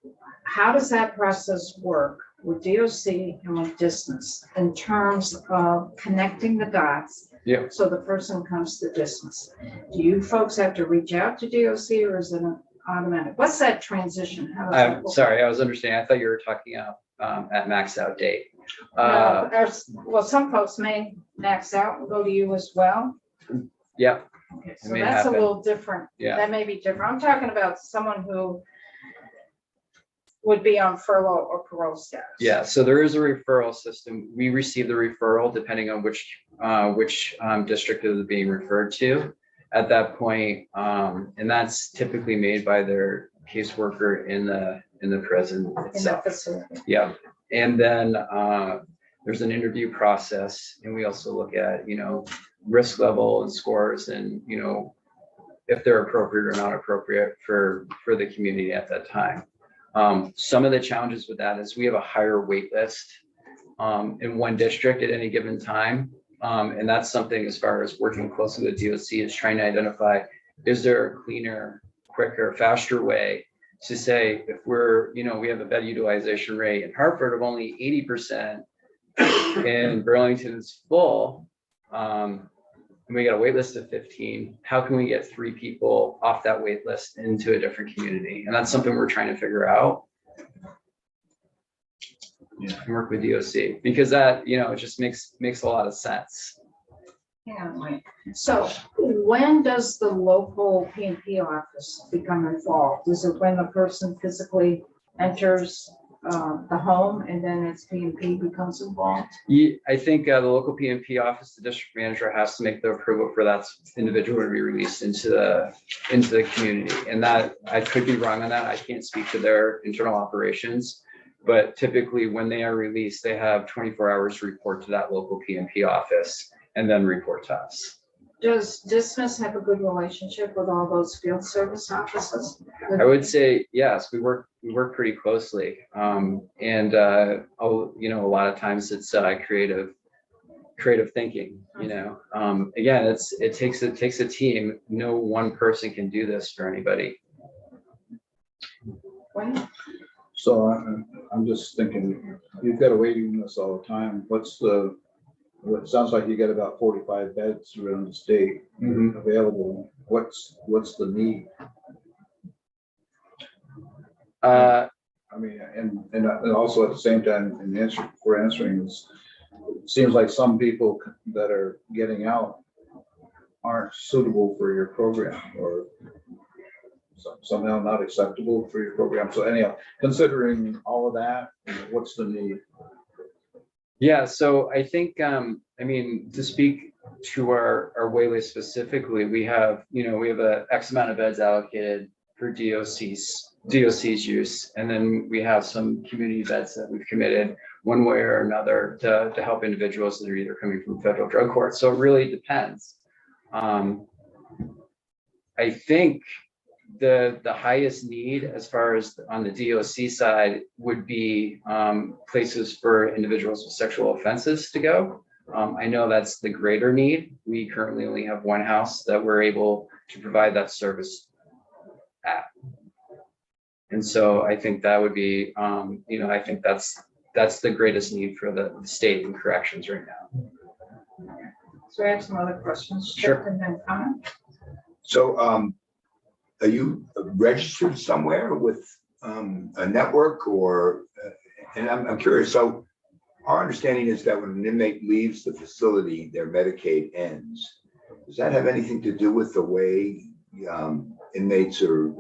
how does that process work with DOC and with dismiss in terms of connecting the dots? Yeah. So the person comes to dismiss. Do you folks have to reach out to DOC or is it an automatic? What's that transition? How does that I'm work? sorry, I was understanding. I thought you were talking at max out date. No, well, some folks may max out and go to you as well. Yeah, Okay, It so may that's a happen. little different. Yeah. That may be different. I'm talking about someone who would be on furlough or parole status. yeah. So there is a referral system. We receive the referral depending on which district it is being referred to at that point. And that's typically made by their caseworker in the prison In that itself. facility. Yeah. And then there's an interview process, and we also look at, you know, risk level and scores and, you know, if they're appropriate or not appropriate for the community at that time. Some of the challenges with that is we have a higher wait list in one district at any given time. And that's something as far as working closely with DOC is trying to identify, is there a cleaner, quicker, faster way to say, if we're, you know, we have a bed utilization rate in Hartford of only 80% and Burlington is full, and we got a wait list of 15, how can we get 3 people off that wait list into a different community? And that's something we're trying to figure out. Yeah. And work with DOC, because that, you know, it just makes a lot of sense. Hang on, wait. So when does the local P&P office become involved? Is it when the person physically enters the home and then its P&P becomes involved? Yeah, I think the local PMP office, the district manager has to make the approval for that individual to be released into the community. And that, I could be wrong on that. I can't speak to their internal operations. But typically when they are released, they have 24 hours to report to that local PMP office and then report to us. Does Dismiss have a good relationship with all those field service offices? I would say, yes, we work pretty closely. You know, a lot of times it's creative thinking, you know. Again, it takes a team. No one person can do this for anybody. So I'm just thinking, you've got a waiting list all the time. It sounds like you got about 45 beds around the state available. What's the need? I mean, and also at the same time, for answering this, it seems like some people that are getting out aren't suitable for your program or somehow not acceptable for your program. So anyhow, considering all of that, what's the need? Yeah, so I think, I mean, to speak to our waitlist specifically, we have a X amount of beds allocated for DOC's use. And then we have some community beds that we've committed one way or another to help individuals that are either coming from federal drug court. So it really depends. I think the highest need as far as on the DOC side would be places for individuals with sexual offenses to go. I know that's the greater need. We currently only have one house that we're able to provide that service at. And so I think that would be, you know, I think that's the greatest need for the state and corrections right now. So I have some other questions. Sure. And then comment. So, are you registered somewhere with a network or, and I'm curious, so our understanding is that when an inmate leaves the facility, their Medicaid ends. Does that have anything to do with the way inmates or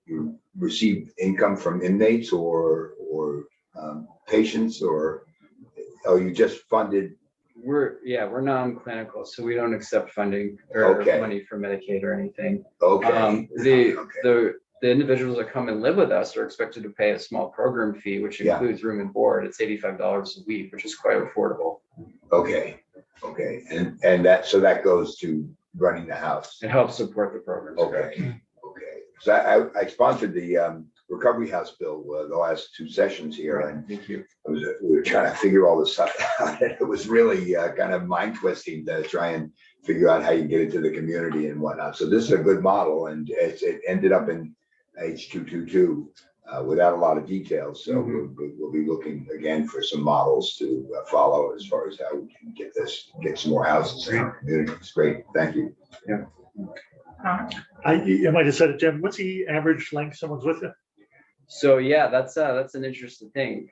you receive income from inmates or patients, or are you just funded we're non-clinical, so we don't accept funding or Okay. money for Medicaid or anything. Okay. The individuals that come and live with us are expected to pay a small program fee, which Yeah. includes room and board. It's $85 a week, which is quite affordable. Okay, and that goes to running the house. It helps support the programs. correct? Okay. So I sponsored the recovery house bill the last two sessions here, and Thank you. we were trying to figure all this stuff out. It was really kind of mind twisting to try and figure out how you get it to the community and whatnot. So this is a good model, and it ended up in H222 without a lot of details. So we'll be looking again for some models to follow as far as how we can get some more houses in our community. It's great. Thank you. Yeah. You might have said it, Jim. What's the average length someone's with you? So yeah, that's an interesting thing.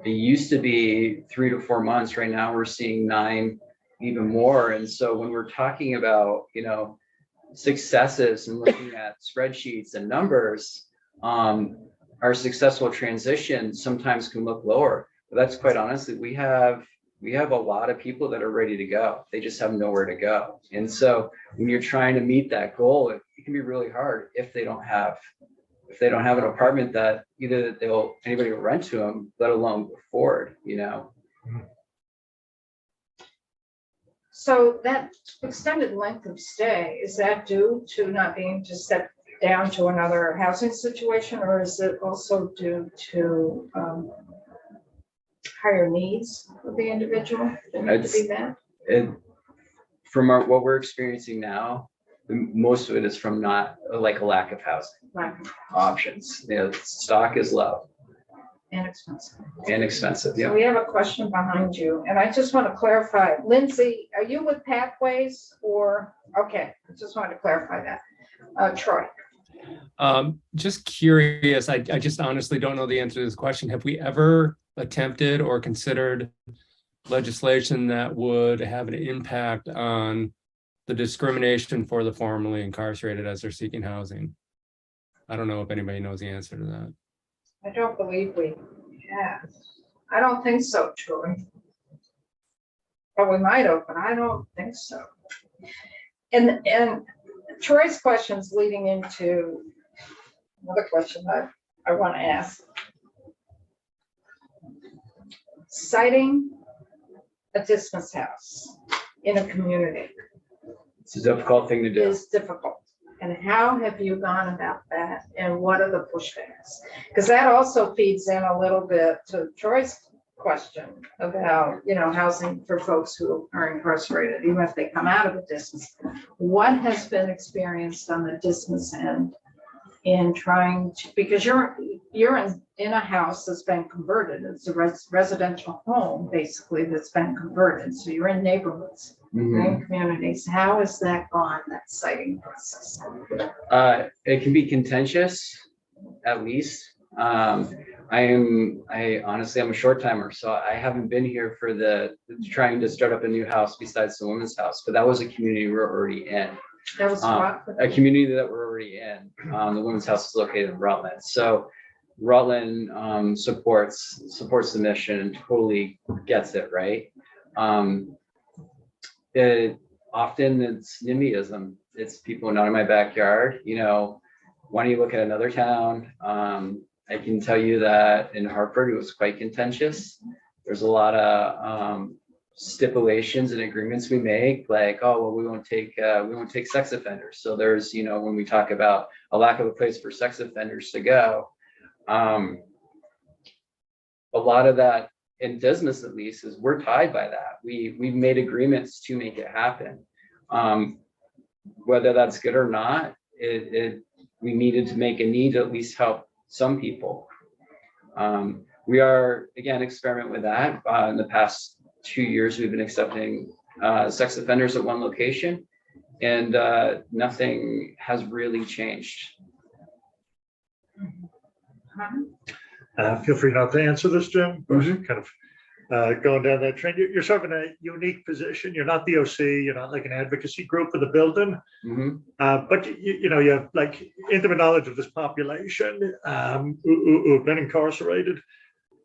It used to be 3 to 4 months. Right now we're seeing 9, even more. And so when we're talking about, successes and looking at spreadsheets and numbers, our successful transition sometimes can look lower. But that's quite honestly, we have a lot of people that are ready to go. They just have nowhere to go. And so when you're trying to meet that goal, it can be really hard if they don't have an apartment that either anybody will rent to them, let alone afford, So that extended length of stay, is that due to not being to step down to another housing situation, or is it also due to higher needs of the individual that need to be met? From what we're experiencing now, most of it is from not like a lack of housing options. Stock is low And expensive. Yeah. So we have a question behind you, and I just want to clarify, Lindsay, are you with Pathways or, okay, I just wanted to clarify that. Troy. Just curious, I just honestly don't know the answer to this question. Have we ever attempted or considered legislation that would have an impact on the discrimination for the formerly incarcerated as they're seeking housing? I don't know if anybody knows the answer to that. I don't believe we have. I don't think so, Troy. But we might have, but I don't think so. And Troy's question's leading into another question I want to ask. Citing a dismiss house in a community. It's a difficult thing to do. Is difficult. And how have you gone about that? And what are the pushbacks? Because that also feeds in a little bit to Troy's question about, housing for folks who are incarcerated, even if they come out of the dismiss. What has been experienced on the dismiss end in trying to, because you're in a house that's been converted. It's a residential home, basically, that's been converted. So you're in neighborhoods, in communities. How has that gone, that siting process? It can be contentious, at least. I honestly, I'm a short timer, so I haven't been here for trying to start up a new house besides the women's house, but that was a community we're already in. That was a community that we're already in. The women's house is located in Rutland. So Rutland supports the mission and totally gets it, right? Often it's NIMBYism. It's people not in my backyard. Why don't you look at another town? I can tell you that in Hartford, it was quite contentious. There's a lot of stipulations and agreements we make, like, oh, well, we won't take sex offenders. So there's, when we talk about a lack of a place for sex offenders to go, a lot of that in business, at least, is we're tied by that. We've made agreements to make it happen. Whether that's good or not, we needed to make a need to at least help some people. We are, again, experiment with that. In the past 2 years, we've been accepting sex offenders at one location, and nothing has really changed. Feel free not to answer this, Jim. Kind of going down that trend. You're sort of in a unique position. You're not the OC. You're not like an advocacy group for the building. But you have like intimate knowledge of this population who've been incarcerated.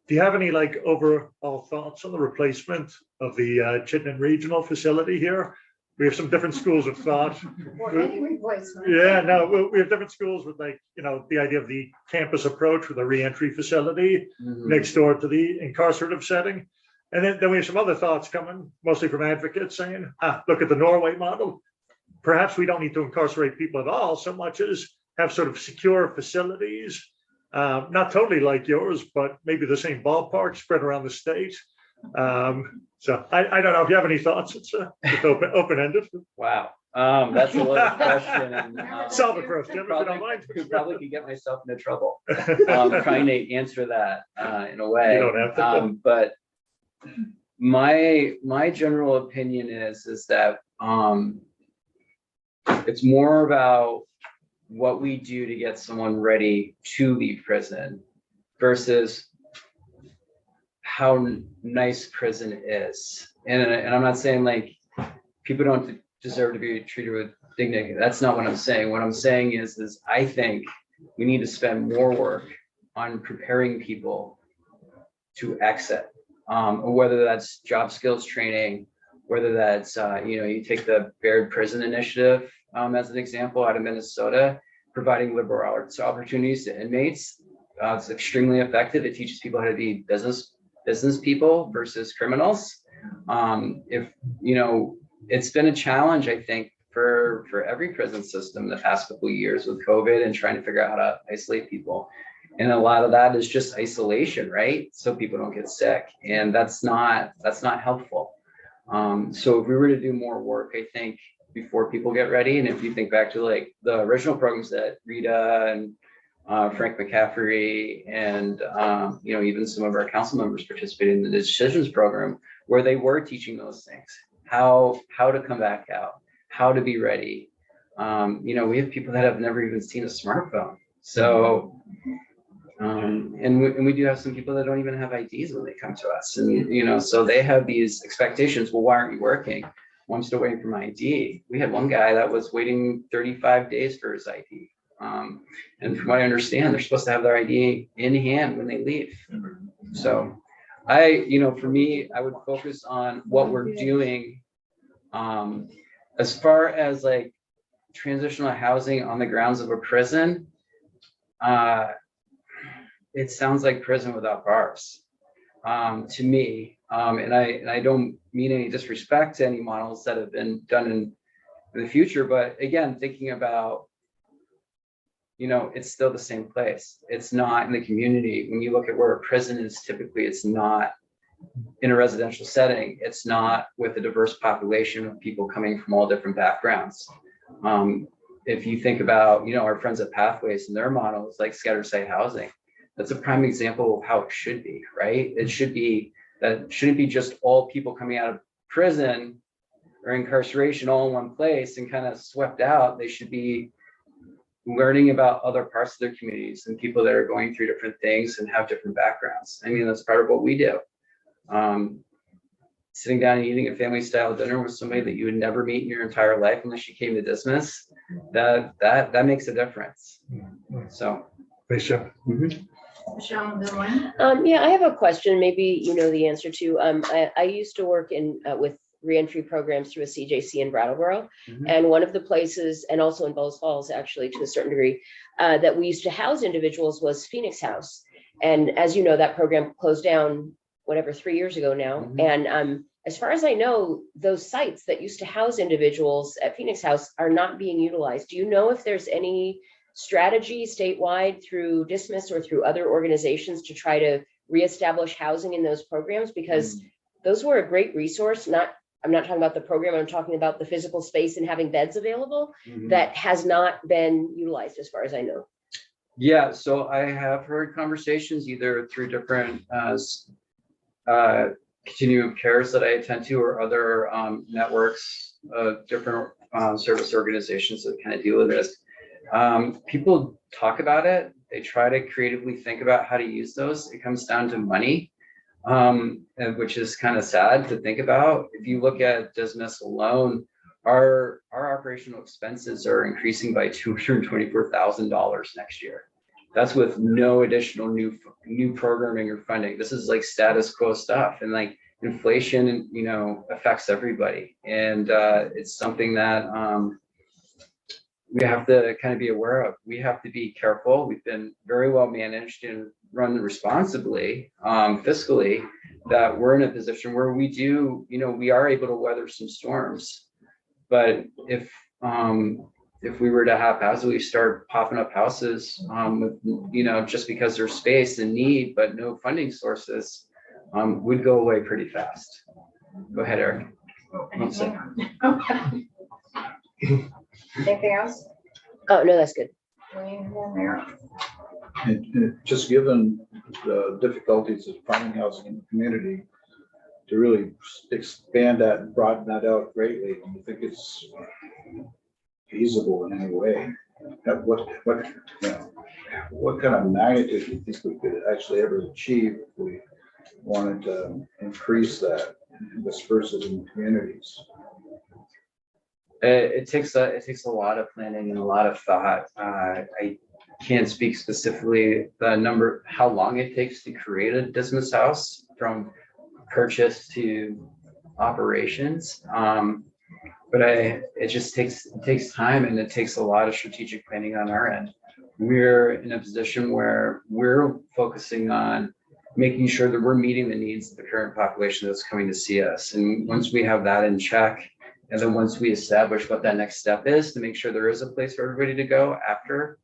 Do you have any like overall thoughts on the replacement of the Chittenden Regional Facility here? We have some different schools of thought. Or any replacement. Yeah, no, we have different schools with like, the idea of the campus approach with a reentry facility next door to the incarcerative setting. And then we have some other thoughts coming, mostly from advocates saying, look at the Norway model. Perhaps we don't need to incarcerate people at all so much as have sort of secure facilities, not totally like yours, but maybe the same ballpark spread around the state. So I don't know if you have any thoughts. It's open-ended. Wow. That's a loaded question. And, Solve it for us, Jim, if you don't mind. Probably could get myself into trouble trying to answer that in a way. You don't have to. But my general opinion is that it's more about what we do to get someone ready to leave prison versus how nice prison is. And I'm not saying like people don't deserve to be treated with dignity. That's not what I'm saying. What I'm saying is I think we need to spend more work on preparing people to exit, whether that's job skills training, whether that's, you take the Baird Prison Initiative as an example out of Minnesota, providing liberal arts opportunities to inmates. It's extremely effective. It teaches people how to be business people versus criminals. It's been a challenge, I think, for every prison system the past couple of years with COVID and trying to figure out how to isolate people. And a lot of that is just isolation, right? So people don't get sick, and that's not helpful. So if we were to do more work, I think, before people get ready, and if you think back to like the original programs that Rita and Frank McCaffrey and even some of our council members participated in the Decisions program, where they were teaching those things, how to come back out, how to be ready. We have people that have never even seen a smartphone. So, and we do have some people that don't even have IDs when they come to us, and so they have these expectations. Well, why aren't you working? Well, I'm still waiting for my ID. We had one guy that was waiting 35 days for his ID. And from what I understand, they're supposed to have their ID in hand when they leave. So for me, I would focus on what we're doing. As far as like transitional housing on the grounds of a prison, it sounds like prison without bars to me. And I don't mean any disrespect to any models that have been done in the future, but again, thinking about, it's still the same place. It's not in the community. When you look at where a prison is, typically it's not in a residential setting. It's not with a diverse population of people coming from all different backgrounds. If you think about, our friends at Pathways and their models, like scattered site housing, that's a prime example of how it should be, right? It should be that shouldn't be just all people coming out of prison or incarceration all in one place and kind of swept out. They should be learning about other parts of their communities and people that are going through different things and have different backgrounds. I mean, that's part of what we do. Sitting down and eating a family style dinner with somebody that you would never meet in your entire life unless you came to Dismiss, that makes a difference. So. Thanks, Jeff. Michelle, good one. I have a question, maybe you know the answer to. I used to work with reentry programs through a CJC in Brattleboro. And one of the places, and also in Bells Falls, actually, to a certain degree, that we used to house individuals was Phoenix House. And as you know, that program closed down, 3 years ago now. And as far as I know, those sites that used to house individuals at Phoenix House are not being utilized. Do you know if there's any strategy statewide through Dismiss or through other organizations to try to reestablish housing in those programs? Because those were a great resource. I'm not talking about the program, I'm talking about the physical space and having beds available that has not been utilized as far as I know. Yeah, so I have heard conversations either through different continuum of cares that I attend to or other networks of different service organizations that kind of deal with this. People talk about it. They try to creatively think about how to use those. It comes down to money, which is kind of sad to think about. If you look at Dismiss alone, our operational expenses are increasing by $224,000 next year. that's with no additional new programming or funding. This is like status quo stuff, and like inflation, you know, affects everybody. And it's something that we have to kind of be aware of. We have to be careful. We've been very well managed and run responsibly, fiscally, that we're in a position where we do, you know, we are able to weather some storms. But if we were to haphazardly start popping up houses, with, you know, just because there's space and need, but no funding sources, would go away pretty fast. Go ahead, Eric. Anything else? Oh, no, that's good. And just given the difficulties of finding housing in the community, to really expand that and broaden that out greatly, do you think it's feasible in any way? What kind of magnitude do you think we could actually ever achieve if we wanted to increase that and disperse it in communities? It takes a lot of planning and a lot of thought. I can't speak specifically the number, how long it takes to create a Dismas house from purchase to operations. But it just takes time, and it takes a lot of strategic planning on our end. We're in a position where we're focusing on making sure that we're meeting the needs of the current population that's coming to see us. And once we have that in check, and then once we establish what that next step is to make sure there is a place for everybody to go after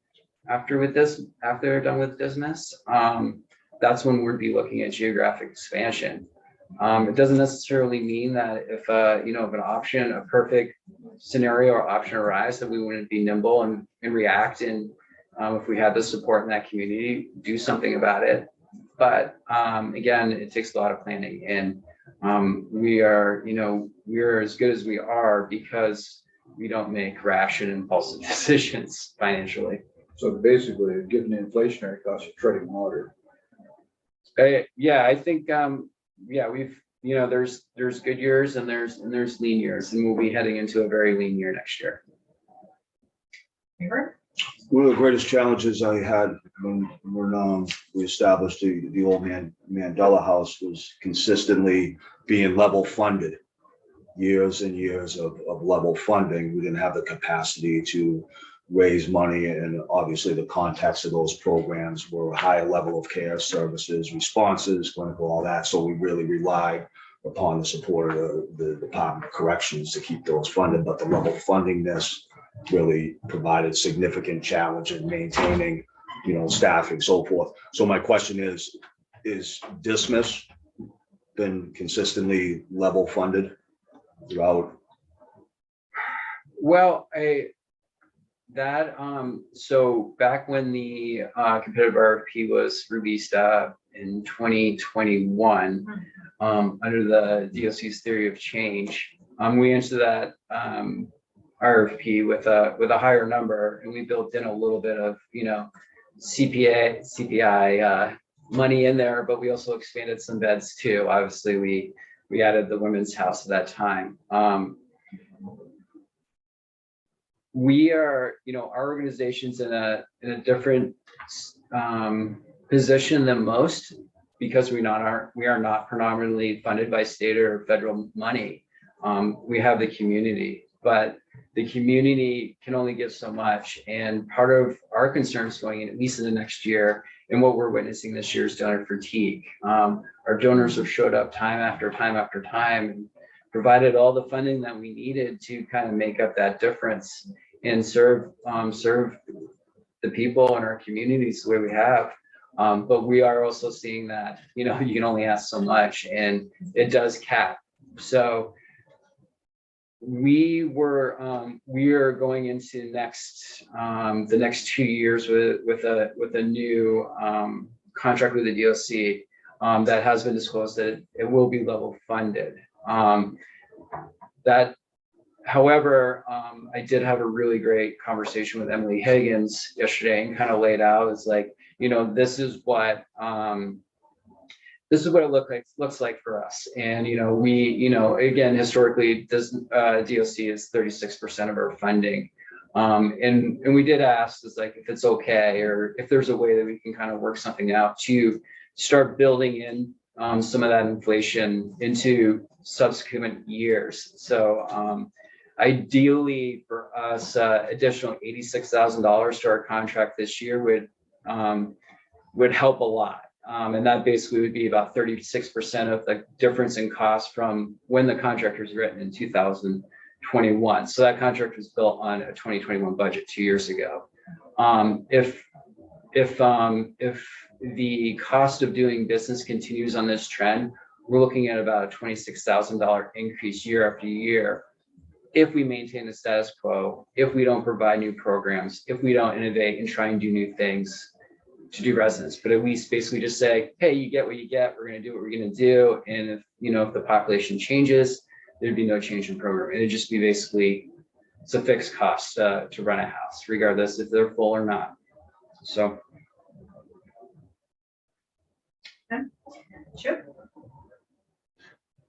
they're done with Dismas, that's when we'd be looking at geographic expansion. It doesn't necessarily mean that if a perfect scenario or option arises, that we wouldn't be nimble and react, and if we had the support in that community, do something about it. But again, it takes a lot of planning, and we're as good as we are because we don't make rash and impulsive decisions financially. So basically, given the inflationary costs, you're treading water. Yeah, I think we've, there's good years and there's lean years, and we'll be heading into a very lean year next year. One of the greatest challenges I had when we established the old Mandela House was consistently being level funded. Years and years of level funding. We didn't have the capacity to raise money, and obviously the context of those programs were a higher level of care, services, responses, clinical, all that. So we really relied upon the support of the Department of Corrections to keep those funded, but the level fundingness really provided significant challenge in maintaining, staffing, so forth. So my question is Dismas been consistently level funded throughout? Well, so back when the competitive RFP was released in 2021, under the DOC's theory of change, we entered that RFP with a higher number, and we built in a little bit of CPI money in there, but we also expanded some beds too. Obviously, we added the women's house at that time. We are, our organization's in a different position than most, because we are not predominantly funded by state or federal money. We have the community, but the community can only give so much. And part of our concerns going in, at least in the next year, and what we're witnessing this year, is donor fatigue. Our donors have showed up time after time after time and provided all the funding that we needed to kind of make up that difference and serve the people in our communities the way we have. But we are also seeing that, you can only ask so much, and it does cap. So we are going into the next 2 years with a new contract with the DOC that has been disclosed that it will be level funded. However, I did have a really great conversation with Emily Higgins yesterday, and kind of laid out, it's like, this is what it looks like for us. And, again, historically, DOC is 36% of our funding. And we did ask, is like, if it's okay, or if there's a way that we can kind of work something out to start building in some of that inflation into subsequent years. So ideally for us, additional $86,000 to our contract this year would help a lot. And that basically would be about 36% of the difference in cost from when the contract was written in 2021. So that contract was built on a 2021 budget 2 years ago. If the cost of doing business continues on this trend, we're looking at about a $26,000 increase year after year. If we maintain the status quo, if we don't provide new programs, if we don't innovate and try and do new things to do residents, but at least basically just say, hey, you get what you get. We're going to do what we're going to do. And if, if the population changes, there'd be no change in program. It'd just be basically, it's a fixed cost to run a house, regardless if they're full or not. So. Sure.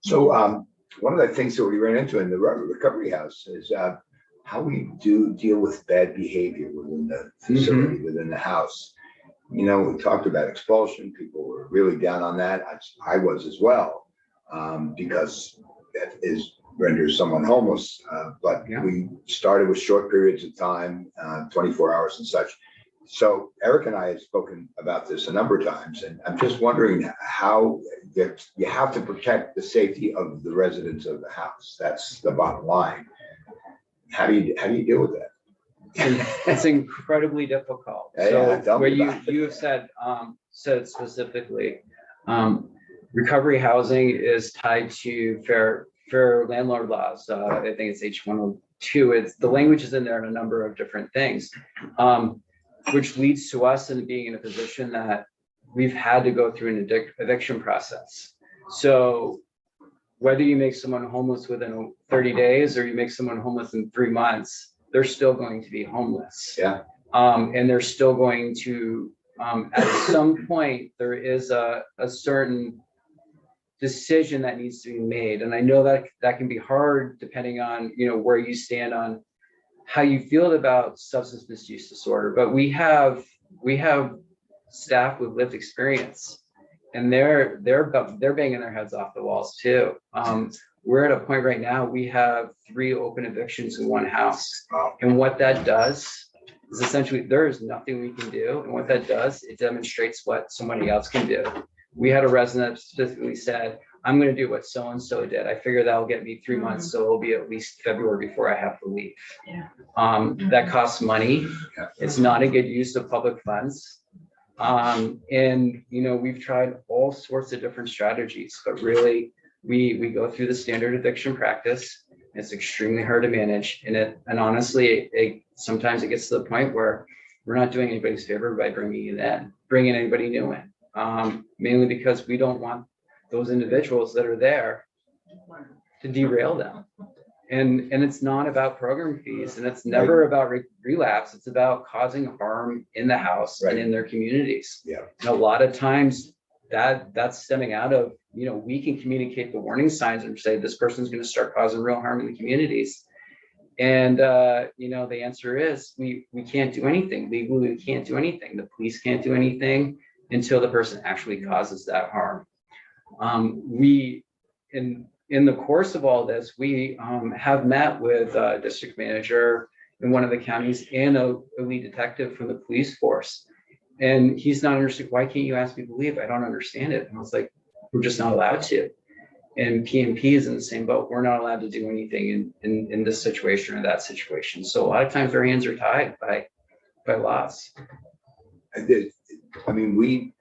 So one of the things that we ran into in the recovery house is how we deal with bad behavior within the facility, within the house. We talked about expulsion. People were really down on that. I was as well, because that renders someone homeless. But we started with short periods of time, 24 hours and such. So Eric and I have spoken about this a number of times, and I'm just wondering how you have to protect the safety of the residents of the house. That's the bottom line. How do you deal with that? It's incredibly difficult. So where you have said specifically, recovery housing is tied to fair landlord laws. I think it's H102. The language is in there in a number of different things, which leads to us in being in a position that we've had to go through an eviction process. So whether you make someone homeless within 30 days or you make someone homeless in 3 months, they're still going to be homeless. Yeah. And they're still going to, at some point, there is a certain decision that needs to be made. And I know that can be hard depending on, where you stand on how you feel about substance misuse disorder. But we have staff with lived experience, and they're banging their heads off the walls too. We're at a point right now, we have 3 open evictions in one house. And what that does is essentially there is nothing we can do. And what that does, it demonstrates what somebody else can do. We had a resident that specifically said, I'm going to do what so-and-so did. I figure that'll get me 3 months. So it'll be at least February before I have to leave. Yeah. That costs money. It's not a good use of public funds. And, we've tried all sorts of different strategies, but really we go through the standard eviction practice. It's extremely hard to manage. And honestly, sometimes it gets to the point where we're not doing anybody's favor by bringing anybody new in. Mainly because we don't want those individuals that are there to derail them. And it's not about program fees, and it's never about relapse. It's about causing harm in the house and in their communities. Yeah. And a lot of times that's stemming out of, we can communicate the warning signs and say, this person's going to start causing real harm in the communities. And, the answer is we can't do anything. Legally, we can't do anything. The police can't do anything until the person actually causes that harm. In the course of all this, we have met with a district manager in one of the counties and a lead detective from the police force. And he's not understood. Why can't you ask me to leave? I don't understand it. And I was like, we're just not allowed to. And PMP is in the same boat. We're not allowed to do anything in this situation or that situation. So a lot of times their hands are tied by laws. We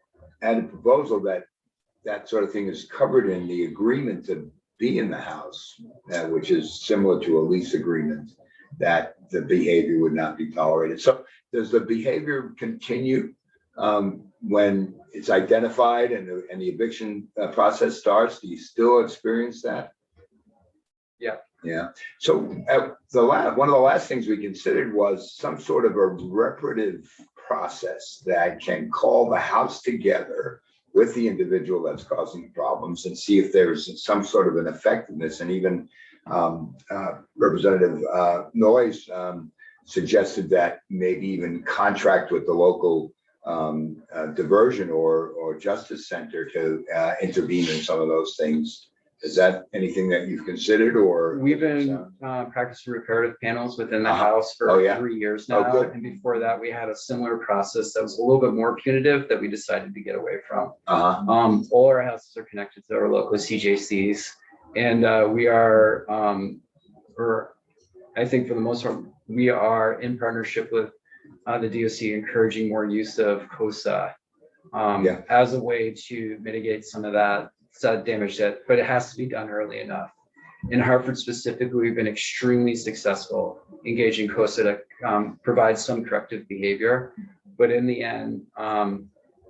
had a proposal that sort of thing is covered in the agreement to be in the house, which is similar to a lease agreement, that the behavior would not be tolerated. So does the behavior continue when it's identified and the eviction process starts? Do you still experience that? Yeah. Yeah. So one of the last things we considered was some sort of a reparative process that can call the house together with the individual that's causing problems and see if there's some sort of an effectiveness. And even Representative Noyes suggested that maybe even contract with the local diversion or justice center to intervene in some of those things. Is that anything that you've considered, or? We've been practicing reparative panels within the house for 3 years now. good. And before that, we had a similar process that was a little bit more punitive that we decided to get away from. All our houses are connected to our local CJCs. And we are, I think for the most part, we are in partnership with the DOC encouraging more use of COSA as a way to mitigate some of that damage, but it has to be done early enough. In Hartford specifically, we've been extremely successful engaging COSA to provide some corrective behavior. But in the end,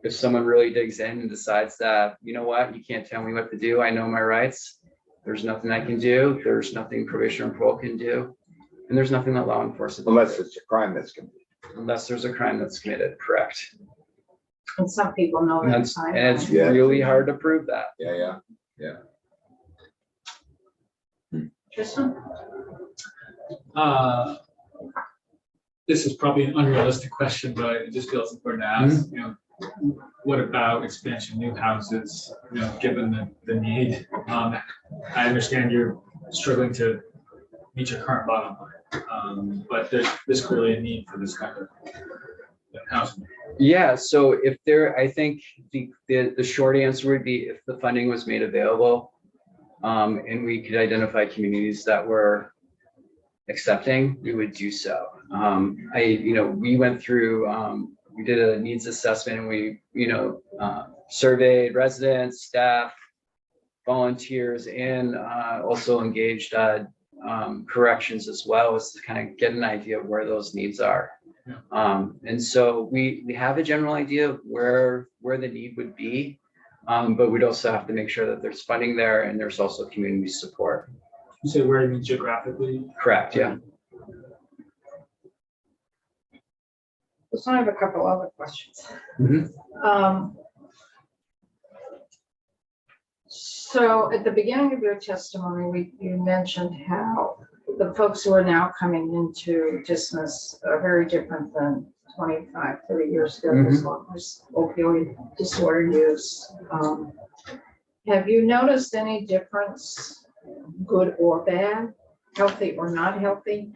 if someone really digs in and decides that, you know what, you can't tell me what to do, I know my rights, there's nothing I can do, there's nothing probation and parole can do, and there's nothing that law enforcement can unless do. it's a crime that's committed. Unless there's a crime that's committed, correct. And some people know And that. it's, and it's really hard to prove that. Tristan? This is probably an unrealistic question, but it just feels important to ask, you know, what about expansion, new houses, you know, given the need? I understand you're struggling to meet your current bottom line, but there's clearly a need for this kind of housing. Yeah, so if there, I think the short answer would be if the funding was made available, and we could identify communities that were accepting, we would do so. We went through, we did a needs assessment, and we, surveyed residents, staff, volunteers, and also engaged corrections as well, as to kind of get an idea of where those needs are. And so we have a general idea of where the need would be, but we'd also have to make sure that there's funding there and there's also community support. You say where you mean geographically? Correct, yeah. So I have a couple other questions. So at the beginning of your testimony, you mentioned how the folks who are now coming into Dismas are very different than 25, 30 years ago. There's a lot more opioid disorder use. Have you noticed any difference, good or bad, healthy or not healthy,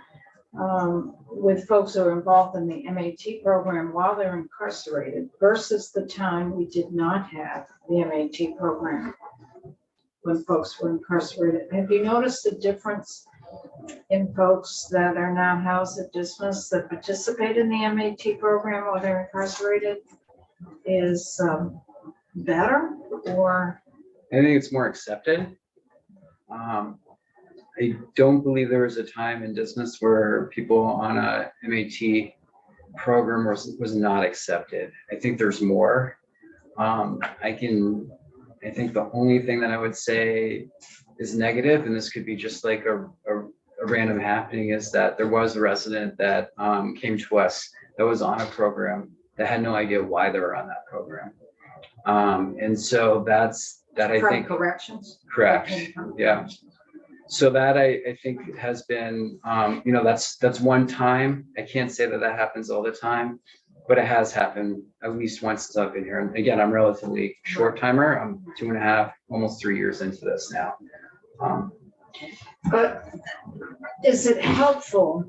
with folks who are involved in the MAT program while they're incarcerated versus the time we did not have the MAT program when folks were incarcerated? Have you noticed a difference in folks that are now housed at Dismas that participate in the MAT program while they're incarcerated is better, or? I think it's more accepted. I don't believe there was a time in Dismas where people on a MAT program was not accepted. I think there's more. I think the only thing that I would say is negative, and this could be just like a random happening, is that there was a resident that came to us that was on a program that had no idea why they were on that program. And so that I think. From corrections? Correct, yeah. So that I think has been, that's one time. I can't say that happens all the time, but it has happened at least once since I've been here. And again, I'm relatively short timer. I'm 2.5, almost 3 years into this now. But is it helpful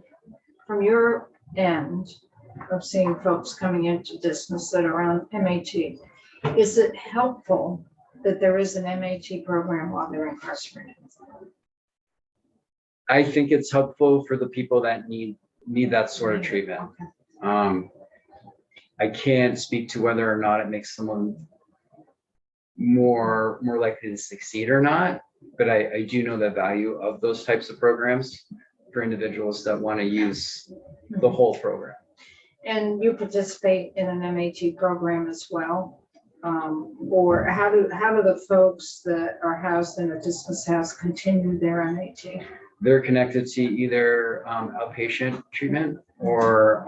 from your end of seeing folks coming into Dismas that are on MAT? Is it helpful that there is an MAT program while they're incarcerated? I think it's helpful for the people that need that sort of treatment. I can't speak to whether or not it makes someone more likely to succeed or not, but I do know the value of those types of programs for individuals that want to use the whole program. And you participate in an MAT program as well? Or how do the folks that are housed in a Dismas house continue their MAT? They're connected to either outpatient treatment, or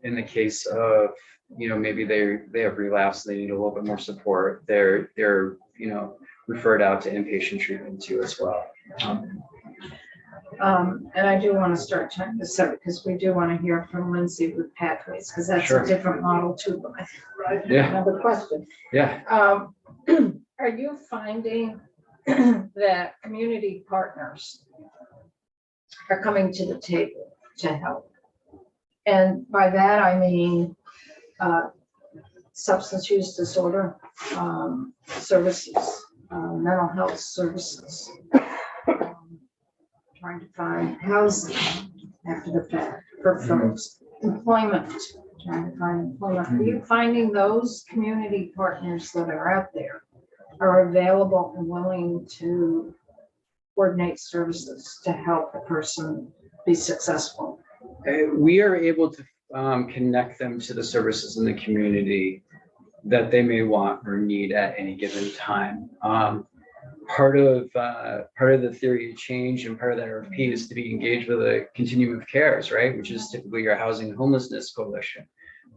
in the case of, maybe they have relapse, they need a little bit more support, they're referred out to inpatient treatment too as well. And I do want to start checking this out because we do want to hear from Lindsay with pathways, because that's Sure. a different model too. But I have Yeah. another question. Yeah. Are you finding that community partners are coming to the table to help? And by that, I mean substance use disorder services, mental health services, trying to find housing after the fact for folks, employment, trying to find employment. Are you finding those community partners that are out there are available and willing to coordinate services to help a person be successful? We are able to connect them to the services in the community that they may want or need at any given time. Part of the theory of change and part of that RFP is to be engaged with a continuum of cares, right? Which is typically your housing and homelessness coalition.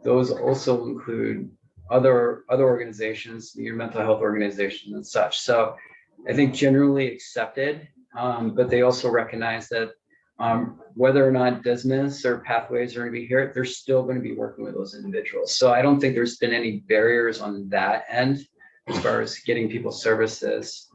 Those also include other organizations, your mental health organizations and such. So I think generally accepted, but they also recognize that whether or not Dismas or Pathways are going to be here, they're still going to be working with those individuals. So I don't think there's been any barriers on that end as far as getting people services.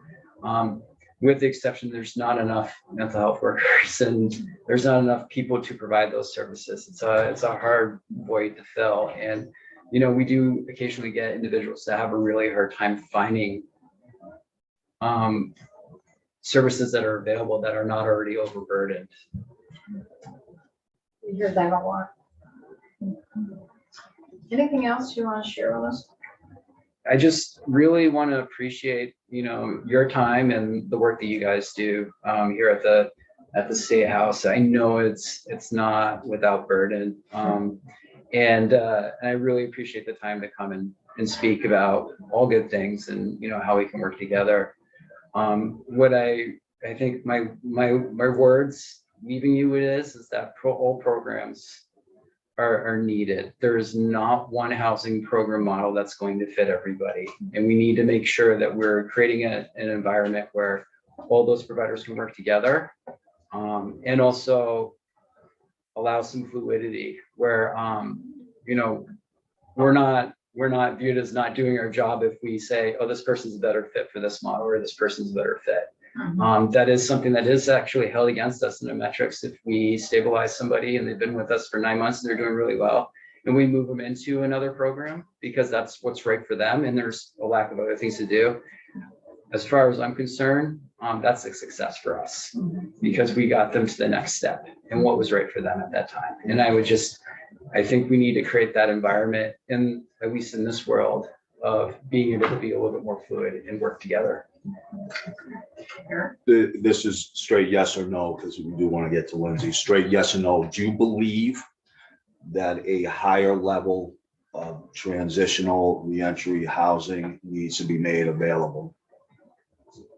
With the exception, there's not enough mental health workers and there's not enough people to provide those services. It's a hard void to fill. And, you know, we do occasionally get individuals that have a really hard time finding services that are available that are not already overburdened. You hear that a lot. Anything else you want to share with us? I just really want to appreciate, you know, your time and the work that you guys do here at the State House. I know it's not without burden, and I really appreciate the time to come and speak about all good things and, you know, how we can work together. What I think my words leaving you with is that all programs are needed. There is not one housing program model that's going to fit everybody. And we need to make sure that we're creating an environment where all those providers can work together, and also allow some fluidity where, you know, we're not viewed as not doing our job if we say, oh, this person's a better fit for this model or this person's a better fit. That is something that is actually held against us in the metrics. If we stabilize somebody and they've been with us for 9 months and they're doing really well, and we move them into another program because that's what's right for them and there's a lack of other things to do. As far as I'm concerned, that's a success for us because we got them to the next step and what was right for them at that time. And I think we need to create that environment, in at least in this world, of being able to be a little bit more fluid and work together. This is straight yes or no, because we do want to get to Lindsay. Straight yes or no. Do you believe that a higher level of transitional reentry housing needs to be made available?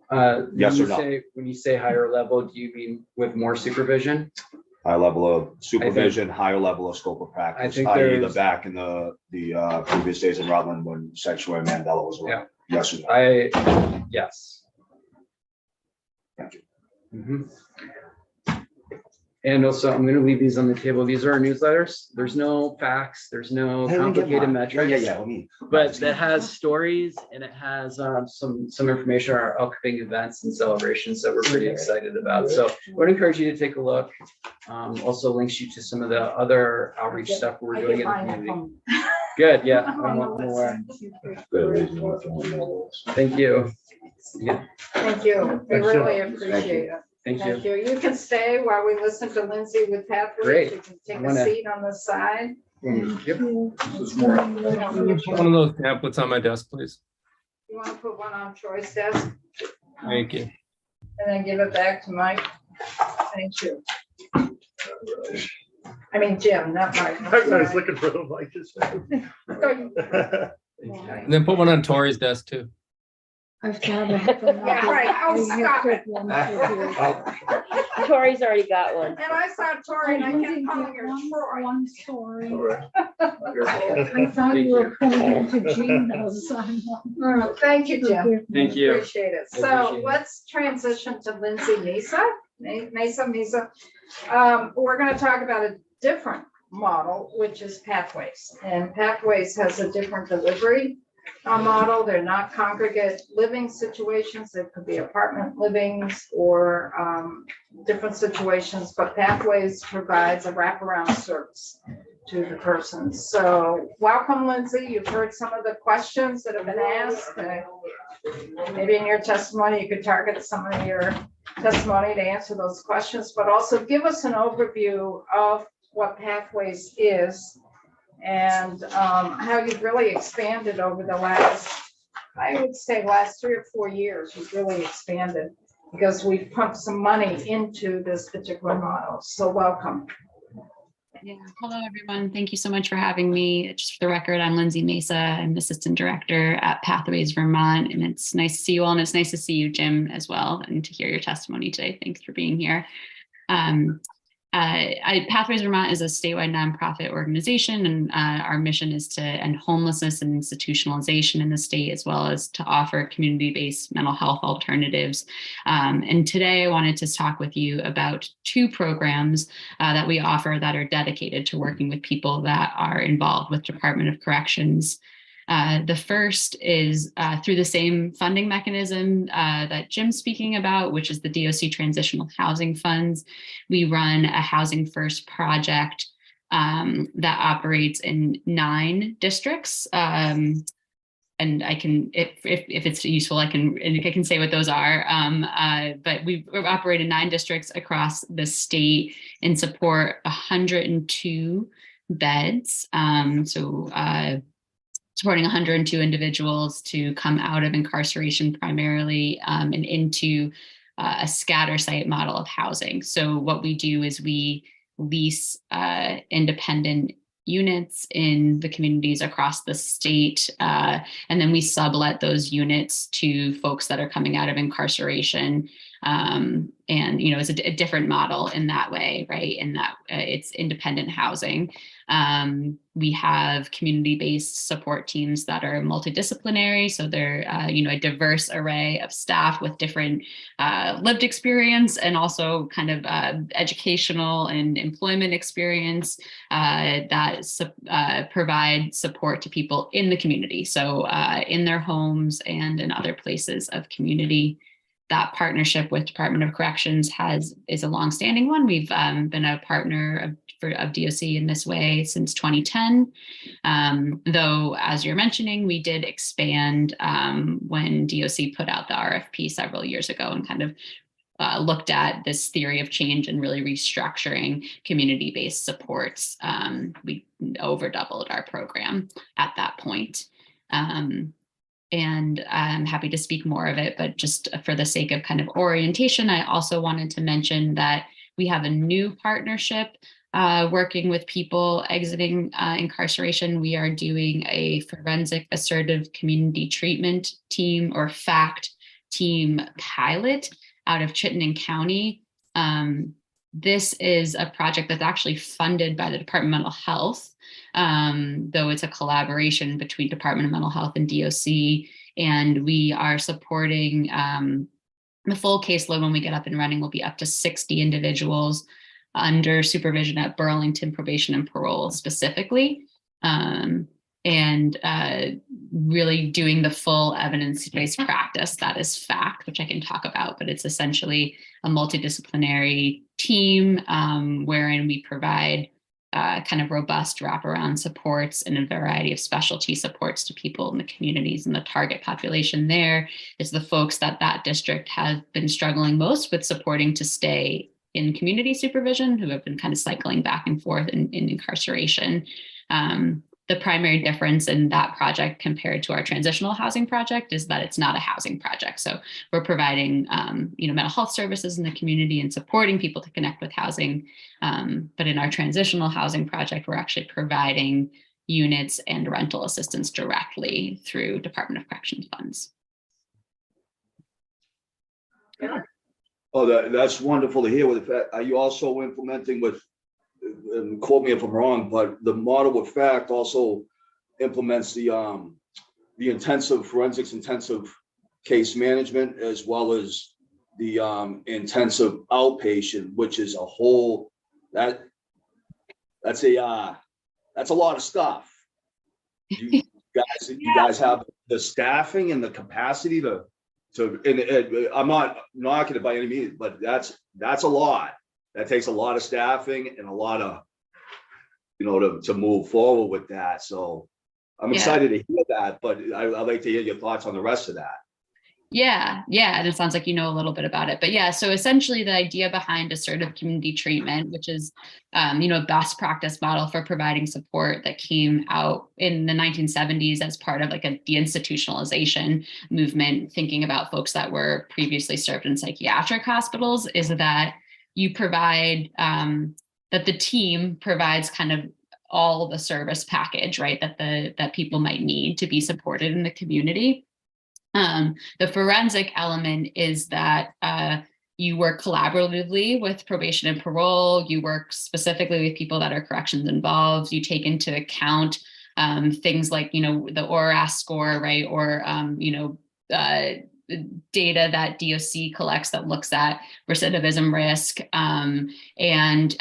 Yes or no? When you say higher level, do you mean with more supervision? High level of supervision, higher level of scope of practice. I.e. the back in the previous days in Rutland when Sanctuary Mandela was around. Yeah. Yes or no? Yes. Thank you. And also, I'm going to leave these on the table. These are our newsletters. There's no facts. There's no complicated metrics. Yeah. But that has stories and it has some information on our upcoming events and celebrations that we're pretty excited about. So I would encourage you to take a look. Also links you to some of the other outreach stuff we're doing in the community. Good. Yeah. I'm aware. Thank you. Yeah. Thank you. We really appreciate it. Thank you. You can stay while we listen to Lindsay with Pathways. Great. You can take a seat on the side. Yep. One of those pamphlets on my desk, please. You want to put one on Troy's desk Thank you. and then give it back to Mike? Thank you. I mean, Jim, not Mike. I was looking for the mic. And then put one on Tori's desk too. I've got it. Yeah, right. Oh, stop it. Tori's already got one. And I saw Tori and I kept calling her Troy. One story. I thought you were pointing to Gina's. Thank you, Jim. Thank you. Appreciate it. I So appreciate it. let's transition to Lindsay Nisa. Mesa. We're going to talk about a different model, which is Pathways. And Pathways has a different delivery model. They're not congregate living situations. It could be apartment livings or different situations, but Pathways provides a wraparound service to the person. So welcome, Lindsay. You've heard some of the questions that have been asked. Maybe in your testimony, you could target some of your testimony to answer those questions, but also give us an overview of what Pathways is and how you've really expanded over the last, I would say last 3 or 4 years, you've really expanded because we've pumped some money into this particular model. So welcome. Yeah. Hello, everyone. Thank you so much for having me. Just for the record, I'm Lindsay Mesa. I'm the Assistant Director at Pathways Vermont, and it's nice to see you all, and it's nice to see you, Jim, as well, and to hear your testimony today. Thanks for being here. Pathways Vermont is a statewide nonprofit organization, and our mission is to end homelessness and institutionalization in the state, as well as to offer community-based mental health alternatives. And today I wanted to talk with you about 2 programs that we offer that are dedicated to working with people that are involved with Department of Corrections. The first is through the same funding mechanism that Jim's speaking about, which is the DOC Transitional Housing Funds. We run a Housing First project that operates in 9 districts. And I can, if it's useful, I can say what those are. But we operate in 9 districts across the state and support 102 beds. Supporting 102 individuals to come out of incarceration primarily and into a scatter site model of housing. So what we do is we lease independent units in the communities across the state, and then we sublet those units to folks that are coming out of incarceration. And, you know, it's a different model in that way, right? In that it's independent housing. We have community-based support teams that are multidisciplinary. So they're, you know, a diverse array of staff with different lived experience and also kind of educational and employment experience that provide support to people in the community. So in their homes and in other places of community. That partnership with Department of Corrections is a longstanding one. We've been a partner of DOC in this way since 2010. Though, as you're mentioning, we did expand when DOC put out the RFP several years ago and kind of looked at this theory of change and really restructuring community-based supports. We over doubled our program at that point. And I'm happy to speak more of it, but just for the sake of kind of orientation, I also wanted to mention that we have a new partnership working with people exiting incarceration. We are doing a forensic assertive community treatment team, or FACT team pilot out of Chittenden County. This is a project that's actually funded by the Department of Mental Health, though it's a collaboration between Department of Mental Health and DOC. And we are supporting the full caseload when we get up and running will be up to 60 individuals under supervision at Burlington Probation and Parole specifically. And really doing the full evidence-based practice that is FACT, which I can talk about, but it's essentially a multidisciplinary team wherein we provide kind of robust wraparound supports and a variety of specialty supports to people in the communities. And the target population there is the folks that district has been struggling most with supporting to stay in community supervision, who have been kind of cycling back and forth in incarceration. The primary difference in that project compared to our transitional housing project is that it's not a housing project. So we're providing, you know, mental health services in the community and supporting people to connect with housing. But in our transitional housing project, we're actually providing units and rental assistance directly through Department of Corrections funds. Yeah. Oh, that's wonderful to hear. With that, are you also implementing with, and quote me if I'm wrong, but the model with FACT also implements the intensive forensics intensive case management, as well as the intensive outpatient, which is a whole, that's a lot of stuff. You guys have the staffing and the capacity to, and I'm not knocking it by any means, but that's a lot. That takes a lot of staffing and a lot of, to move forward with that. So I'm excited to hear that, but I'd like to hear your thoughts on the rest of that. Yeah, and it sounds like you know a little bit about it. But yeah, so essentially the idea behind assertive community treatment, which is, best practice model for providing support that came out in the 1970s as part of like a deinstitutionalization movement, thinking about folks that were previously served in psychiatric hospitals, is that you provide, that the team provides kind of all the service package, right, that people might need to be supported in the community. The forensic element is that you work collaboratively with probation and parole. You work specifically with people that are corrections involved. You take into account things like, the ORAS score, right? Or, data that DOC collects that looks at recidivism risk. And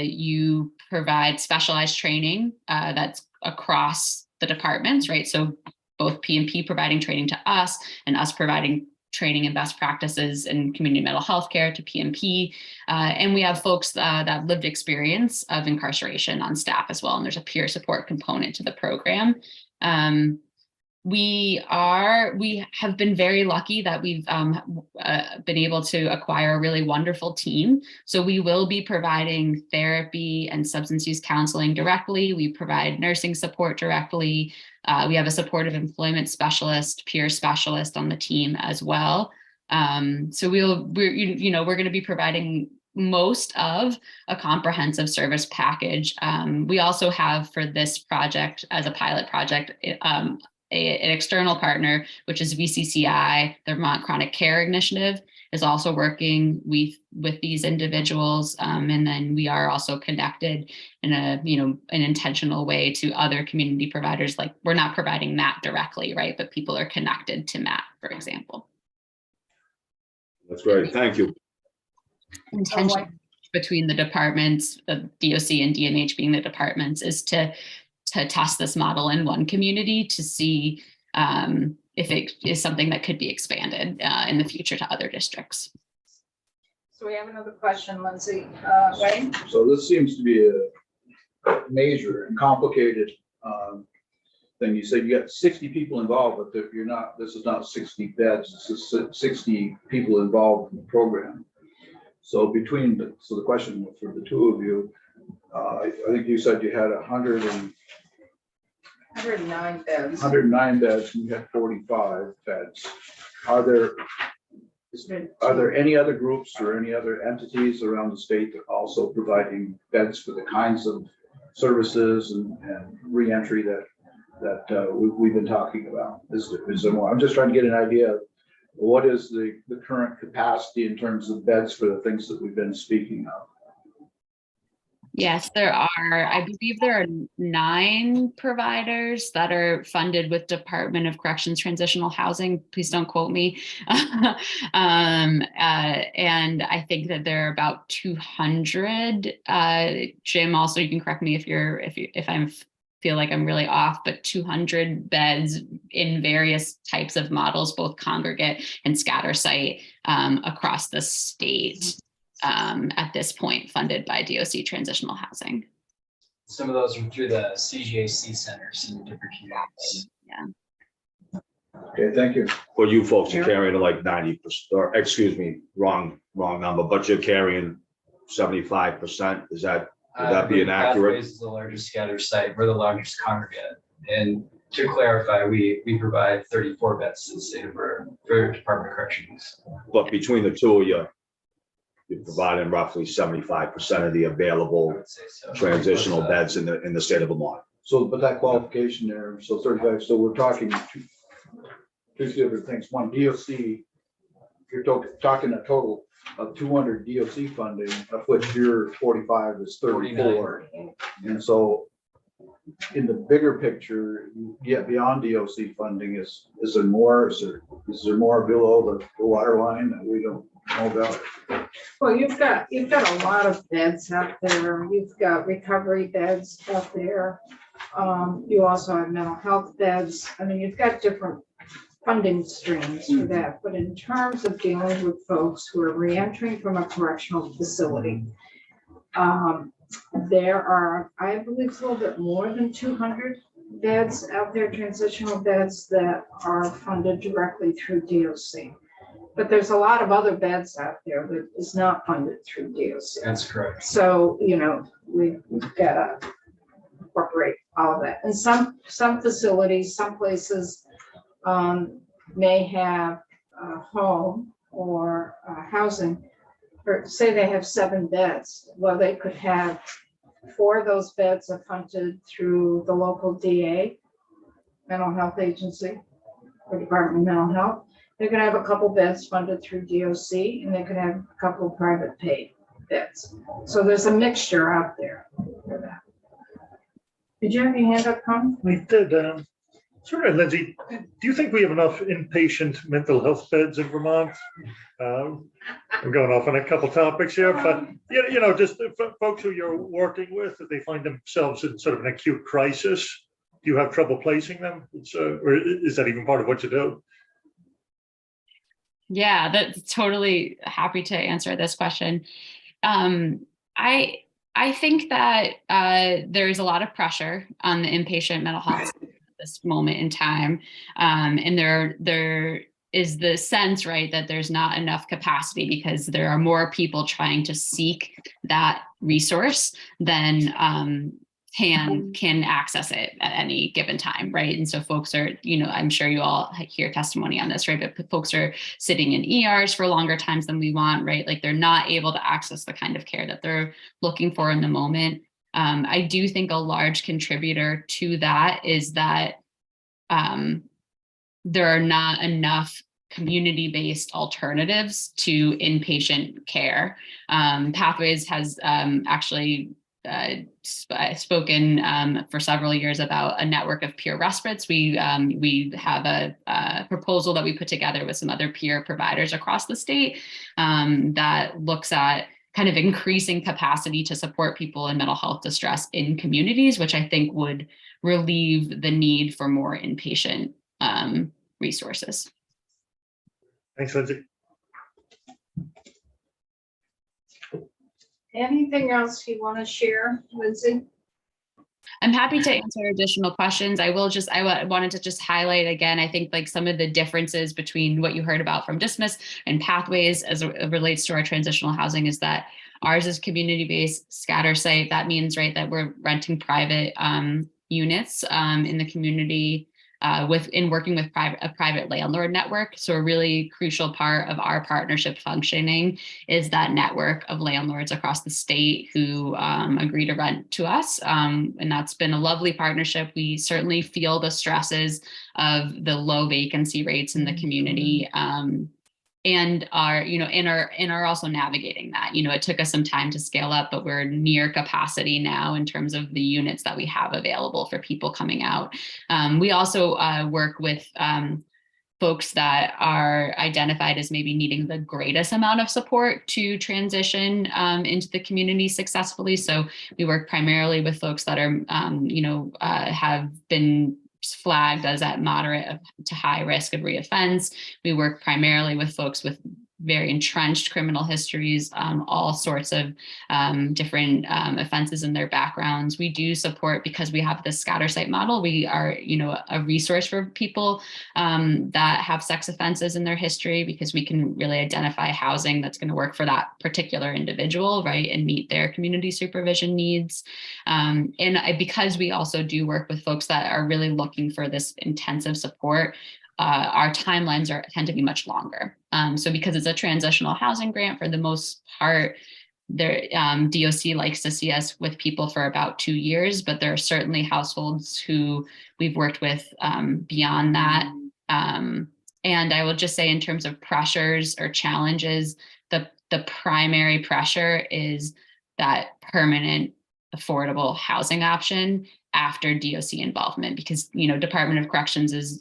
you provide specialized training that's across the departments, right? So both P&P providing training to us and us providing training and best practices in community mental health care to P&P. And we have folks that have lived experience of incarceration on staff as well. And there's a peer support component to the program. We have been very lucky that we've been able to acquire a really wonderful team. So we will be providing therapy and substance use counseling directly. We provide nursing support directly. We have a supportive employment specialist, peer specialist on the team as well. So we're going to be providing most of a comprehensive service package. We also have for this project as a pilot project, an external partner, which is VCCI, the Vermont Chronic Care Initiative, is also working with these individuals. And then we are also connected in an intentional way to other community providers. Like, we're not providing MAT directly, right? But people are connected to MAT, for example. That's great. Thank you. Intention between the departments, DOC and DMH being the departments, is to test this model in one community to see if it is something that could be expanded in the future to other districts. So we have another question, Lindsay. Wayne? So this seems to be a major and complicated thing. You said you got 60 people involved, but this is not 60 beds. This is 60 people involved in the program. So the question for the two of you, I think you said you had 109 beds. 109 beds, and you had 45 beds. Are there any other groups or any other entities around the state that are also providing beds for the kinds of services and reentry that we've been talking about? Is there more? I'm just trying to get an idea of what is the current capacity in terms of beds for the things that we've been speaking of. Yes, there are. I believe there are 9 providers that are funded with Department of Corrections Transitional Housing. Please don't quote me. And I think that there are about 200. Jim, also, you can correct me if I feel like I'm really off, but 200 beds in various types of models, both congregate and scatter site across the state. At this point, funded by DOC Transitional Housing. Some of those are through the CGAC centers in different communities. Yeah. Okay, thank you. Well, you folks are carrying like 90%, or excuse me, wrong number, but you're carrying 75%. Would that be inaccurate? Pathways is the largest scatter site. We're the largest congregate. And to clarify, we provide 34 beds to the state of for Department of Corrections. But between the two of you, you're providing roughly 75% of the available transitional beds in the state of Vermont. So, but that qualification there, so 35, so we're talking two different things. One, DOC, you're talking a total of 200 DOC funding, of which your 45 is 34. 49. And so in the bigger picture, beyond DOC funding, is there more? Is there more below the water line that we don't all about it. Well, you've got a lot of beds out there. You've got recovery beds out there. You also have mental health beds. I mean, you've got different funding streams for that. But in terms of dealing with folks who are reentering from a correctional facility, there are, I believe, a little bit more than 200 beds out there, transitional beds that are funded directly through DOC. But there's a lot of other beds out there that is not funded through DOC. That's correct. So, you know, we've got to incorporate all of that. And some facilities, some places may have a home or housing, or say they have 7 beds. Well, they could have 4 of those beds are funded through the local DA, mental health agency, or Department of Mental Health. They could have a couple beds funded through DOC, and they could have a couple of private paid beds. So there's a mixture out there for that. Did you have your hand up, Tom? We did. Sorry, Lindsay, do you think we have enough inpatient mental health beds in Vermont? I'm going off on a couple topics here, but you know, just the folks who you're working with, if they find themselves in sort of an acute crisis, do you have trouble placing them? Or is that even part of what you do? Yeah, that's totally happy to answer this question. I think that there's a lot of pressure on the inpatient mental health at this moment in time. And there is the sense, right, that there's not enough capacity because there are more people trying to seek that resource than can access it at any given time, right? And so folks are, you know, I'm sure you all hear testimony on this, right? But folks are sitting in ERs for longer times than we want, right? Like they're not able to access the kind of care that they're looking for in the moment. I do think a large contributor to that is that there are not enough community-based alternatives to inpatient care. Pathways has actually spoken for several years about a network of peer respites. We have a proposal that we put together with some other peer providers across the state that looks at kind of increasing capacity to support people in mental health distress in communities, which I think would relieve the need for more inpatient resources. Thanks, Lindsay. Anything else you want to share, Lindsay? I'm happy to answer additional questions. I wanted to just highlight again, I think like some of the differences between what you heard about from Dismiss and Pathways as it relates to our transitional housing is that ours is community-based scatter site. That means, right, that we're renting private units in the community in working with a private landlord network. So a really crucial part of our partnership functioning is that network of landlords across the state who agree to rent to us. And that's been a lovely partnership. We certainly feel the stresses of the low vacancy rates in the community. And are also navigating that. You know, it took us some time to scale up, but we're near capacity now in terms of the units that we have available for people coming out. We also work with folks that are identified as maybe needing the greatest amount of support to transition into the community successfully. So we work primarily with folks that are, have been flagged as at moderate to high risk of reoffense. We work primarily with folks with very entrenched criminal histories, all sorts of different offenses in their backgrounds. We do support, because we have this scatter site model, we are, a resource for people that have sex offenses in their history, because we can really identify housing that's going to work for that particular individual, right, and meet their community supervision needs. Because we also do work with folks that are really looking for this intensive support, our timelines tend to be much longer. So because it's a transitional housing grant, for the most part, DOC likes to see us with people for about 2 years, but there are certainly households who we've worked with beyond that. And I will just say, in terms of pressures or challenges, the primary pressure is that permanent, affordable housing option after DOC involvement, because Department of Corrections is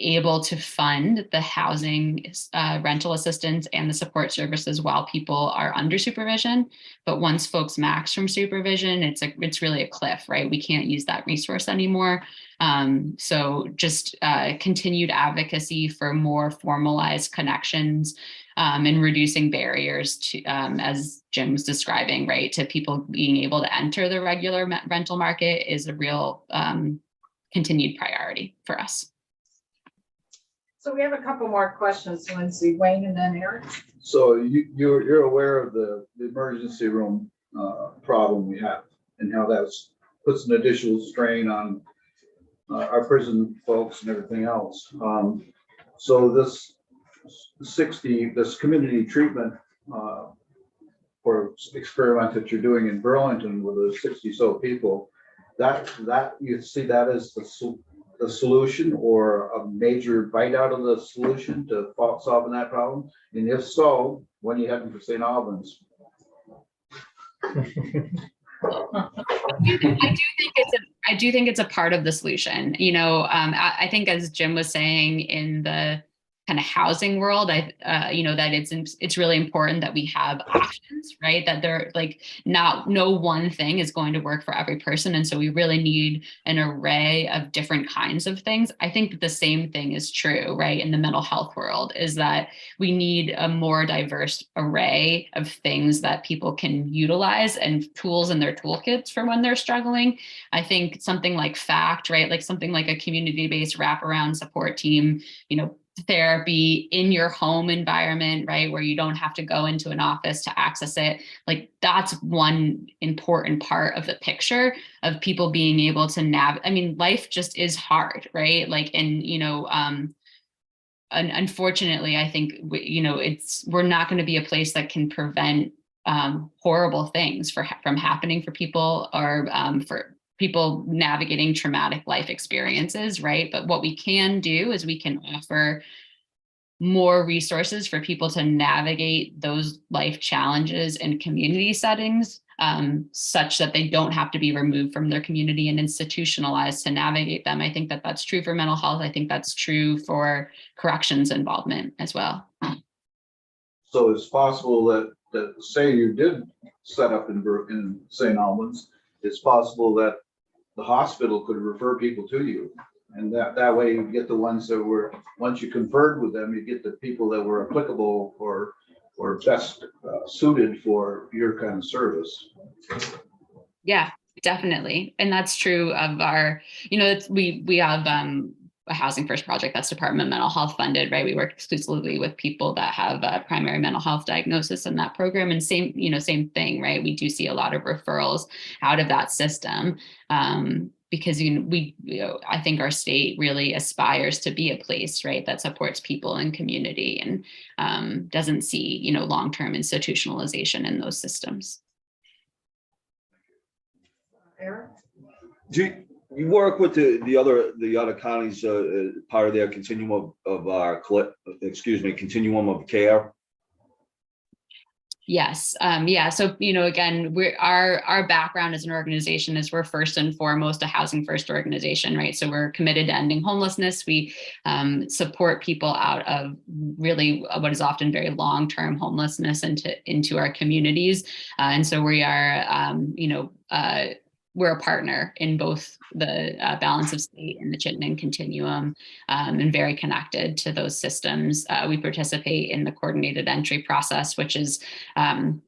able to fund the housing rental assistance and the support services while people are under supervision. But once folks max from supervision, it's really a cliff, right? We can't use that resource anymore. So just continued advocacy for more formalized connections and reducing barriers to, as Jim was describing, right, to people being able to enter the regular rental market is a real continued priority for us. So we have a couple more questions, Lindsay, Wayne, and then Eric. So you're aware of the emergency room problem we have and how that's puts an additional strain on our prison folks and everything else. So this community treatment or experiment that you're doing in Burlington with the 60 so people, that you see that as the solution or a major bite out of the solution to solving that problem? And if so, when are you heading for St. Albans? I do think it's a part of the solution. You know, I think as Jim was saying in the kind of housing world, you know, that it's really important that we have options, right? That they're like no one thing is going to work for every person. And so we really need an array of different kinds of things. I think that the same thing is true, right? In the mental health world, is that we need a more diverse array of things that people can utilize and tools in their toolkits for when they're struggling. I think something like FACT, right? Like something like a community-based wraparound support team, you know, therapy in your home environment, right, where you don't have to go into an office to access it. Like that's one important part of the picture of people being able to I mean, life just is hard, right? Like, and you know, unfortunately, I think you know, we're not going to be a place that can prevent horrible things from happening for people or for people navigating traumatic life experiences, right? But what we can do is we can offer more resources for people to navigate those life challenges in community settings, such that they don't have to be removed from their community and institutionalized to navigate them. I think that that's true for mental health. I think that's true for corrections involvement as well. So it's possible that say you did set up in St. Albans, it's possible that the hospital could refer people to you. And that way you get the ones that were, once you conferred with them, you get the people that were applicable or best suited for your kind of service. Yeah, definitely. And that's true of our, you know, we have a Housing First project that's Department of Mental Health funded, right? We work exclusively with people that have a primary mental health diagnosis in that program. And same thing, right? We do see a lot of referrals out of that system. Because I think our state really aspires to be a place, right, that supports people and community and doesn't see, you know, long-term institutionalization in those systems. Eric? Do you work with the other counties, part of their continuum continuum of care? Yes. Yeah. So, you know, again, our background as an organization is we're first and foremost a housing first organization, right? So we're committed to ending homelessness. We support people out of really what is often very long-term homelessness into our communities. And so we are, we're a partner in both the balance of state and the Chittenden continuum, and very connected to those systems. We participate in the coordinated entry process, which is it's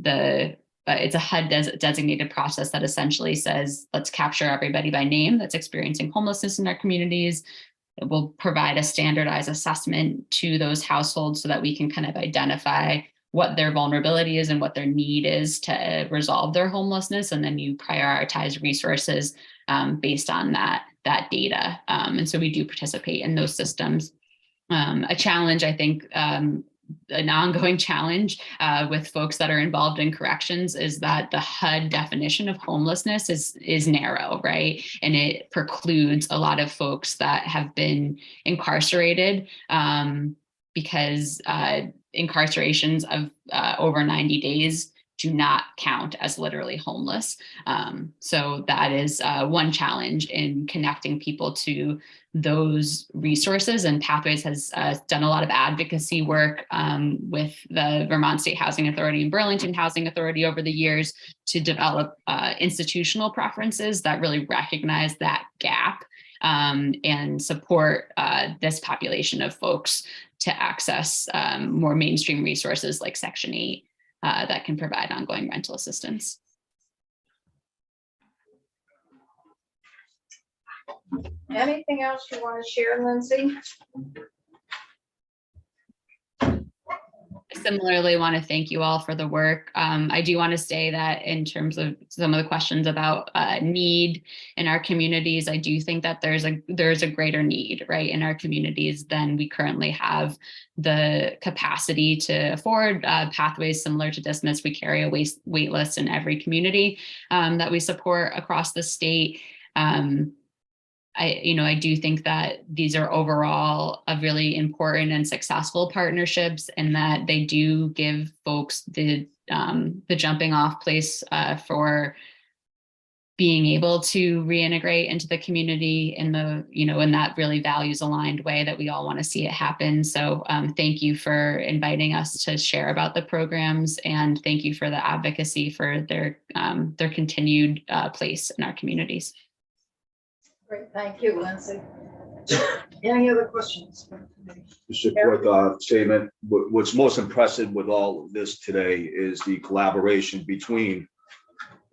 a HUD designated process that essentially says, let's capture everybody by name that's experiencing homelessness in our communities. It will provide a standardized assessment to those households so that we can kind of identify what their vulnerability is and what their need is to resolve their homelessness. And then you prioritize resources based on that data. And so we do participate in those systems. A challenge, I think, an ongoing challenge with folks that are involved in corrections is that the HUD definition of homelessness is narrow, right? And it precludes a lot of folks that have been incarcerated because incarcerations of over 90 days do not count as literally homeless. So that is one challenge in connecting people to those resources. And Pathways has done a lot of advocacy work with the Vermont State Housing Authority and Burlington Housing Authority over the years to develop institutional preferences that really recognize that gap and support this population of folks to access more mainstream resources like Section 8 that can provide ongoing rental assistance. Anything else you want to share, Lindsay? Similarly, want to thank you all for the work. I do want to say that in terms of some of the questions about need in our communities, I do think that there's a greater need, right, in our communities than we currently have the capacity to afford. Pathways similar to Dismiss, we carry a wait list in every community that we support across the state. I do think that these are overall a really important and successful partnerships, and that they do give folks the jumping off place for being able to reintegrate into the community in that really values aligned way that we all want to see it happen. So thank you for inviting us to share about the programs, and thank you for the advocacy for their continued place in our communities. Great, thank you, Lindsay. Any other questions? Just a quick statement. What's most impressive with all of this today is the collaboration between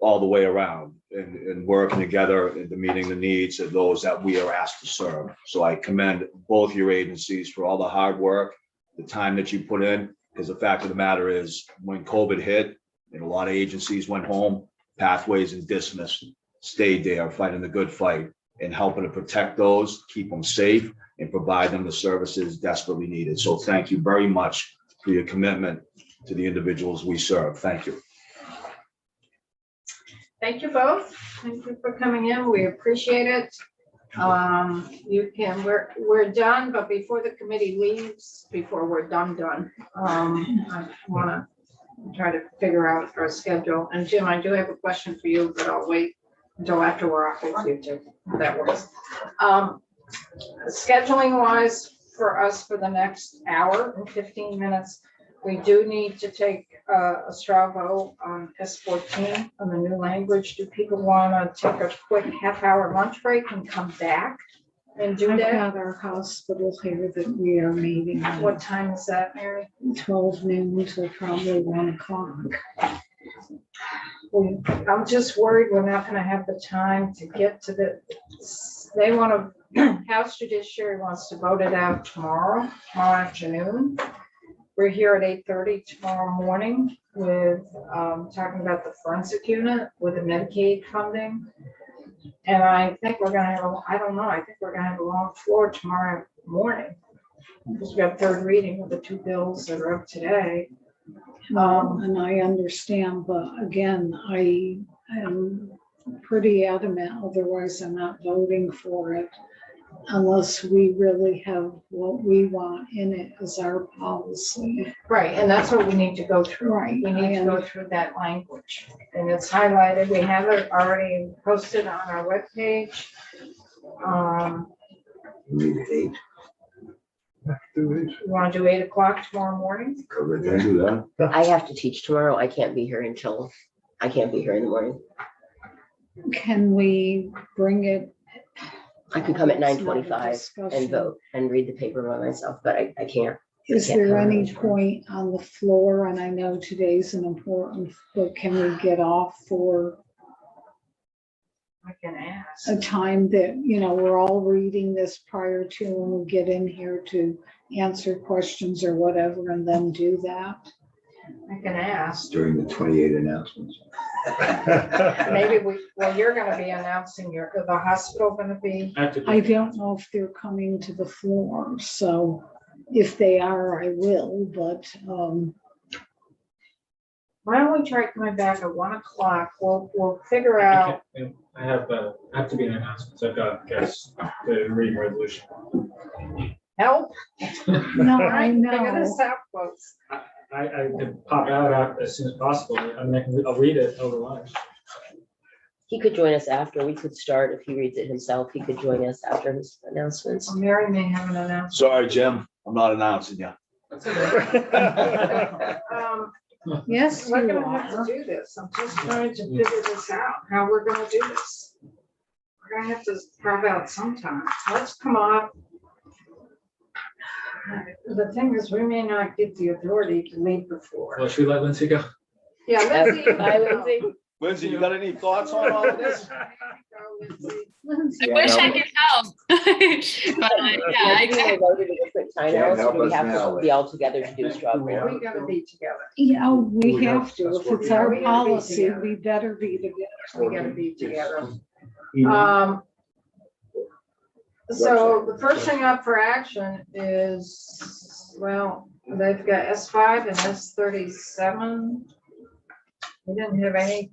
all the way around and working together into meeting the needs of those that we are asked to serve. So I commend both your agencies for all the hard work, the time that you put in, because the fact of the matter is when COVID hit and a lot of agencies went home, Pathways and Dismiss stayed there fighting the good fight and helping to protect those, keep them safe, and provide them the services desperately needed. So thank you very much for your commitment to the individuals we serve. Thank you. Thank you both. Thank you for coming in. We appreciate it. We're done, but before the committee leaves, before we're done, I want to try to figure out our schedule. And Jim, I do have a question for you, but I'll wait until after we're off with you too. That works. Scheduling wise for us for the next hour and 15 minutes, we do need to take a straw vote on S14 on the new language. Do people want to take a quick half-hour lunch break and come back and do I've that? got our hospital here that we are meeting. What time is that, Mary? 12 noon to probably 1 o'clock. I'm just worried we're not going to have the time to get to they want to, House Judiciary wants to vote it out tomorrow afternoon. We're here at 8:30 tomorrow morning with talking about the forensic unit with the Medicaid funding. And I think we're going to have, I think we're going to have a long floor tomorrow morning because we got third reading of the two bills that are up today. And I understand, but again, I am pretty adamant, otherwise I'm not voting for it unless we really have what we want in it as our policy. Right, and that's what we need to go through. Right. We need to go through that language. And it's highlighted. We have it already posted on our webpage. You want to do 8 o'clock tomorrow morning? I have to teach tomorrow. I can't be here in the morning. Can we bring it? I can come at 9:25 and vote and read the paper by myself, but I can't. Is there any point on the floor, and I know today's an important, but can we get off for I can ask. a time that, we're all reading this prior to when we get in here to answer questions or whatever, and then do that? I can ask. During the 28 announcements. Maybe you're going to be announcing the hospital going to be. I don't know if they're coming to the floor, so if they are, I will, but why don't we try coming back at 1 o'clock? We'll figure out. I have to be in announcements. I've got guests to read resolution. Help? no, I know. Figure this out, folks. I could pop out as soon as possible. I mean, I'll read it over lunch. He could join us after. We could start if he reads it himself. He could join us after his announcements. Well, Mary may have an announcement. Sorry, Jim, I'm not announcing you. Yes, We're you gonna have to are. do this. I'm just trying to figure this out, how we're gonna do this. We're gonna have to carve out sometime. Let's come up. The thing is, we may not get the authority to leave the floor. Well, should we let Lindsay go? Yeah, Lindsay. Bye, Lindsay. Lindsay, you got any thoughts on all of this? I wish I could help. But yeah, Maybe we're voting a different time Can't now, so help we us have now. to be all together to do straw We poll. gotta be together. Yeah, we have to. If it's our We gotta be policy, together. we better be together. We gotta be together. So the first thing up for action is, well, they've got S5 and S37. We didn't have any,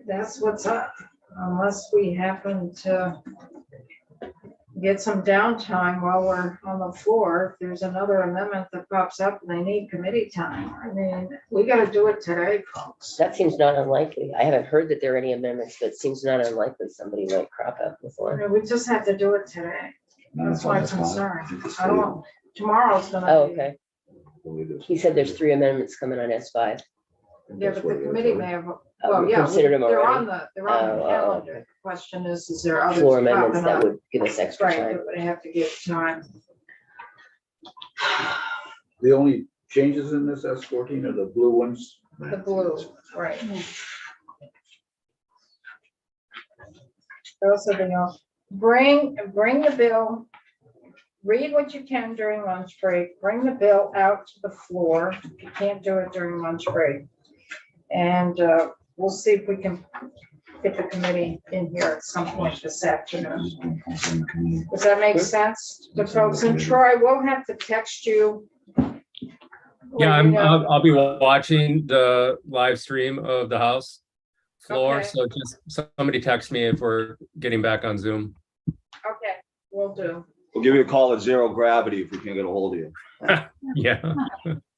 that's what's up, unless we happen to get some downtime while we're on the floor. If there's another amendment that pops up and they need committee time, I mean, we gotta do it today, folks. That seems not unlikely. I haven't heard that there are any amendments, but it seems not unlikely somebody might crop up with I one. mean, we just have to do it today. That's my concern. I don't, tomorrow's Oh, gonna be, okay. He said there's 3 amendments coming on S5. yeah, but the committee may have, well, we yeah, considered them they're already. on the calendar. The question is there others Floor amendments popping that up? would give us extra Right, time. but they have to give time. The only changes in this S14 are the blue ones. The blue, right. Those are the, bring the bill, read what you can during lunch break, bring the bill out to the floor. You can't do it during lunch break. And we'll see if we can get the committee in here at some point this afternoon. Does that make sense to folks? And Troy, we'll have to text you. Yeah, Let you know. I'll be watching the live stream of the House floor. Okay. So just somebody text me if we're getting back on Zoom. Okay, will do. We'll give you a call at 0 gravity if we can't get a hold of you. Yeah.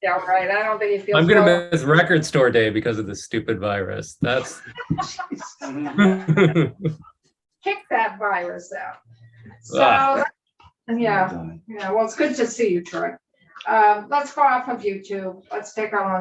Yeah, right. I don't think he feels. I'm gonna well. miss record store day because of this stupid virus. That's Kick that virus out. So, Ah. yeah, well, it's good to see you, Troy. Let's go off of YouTube. Let's take our lunch.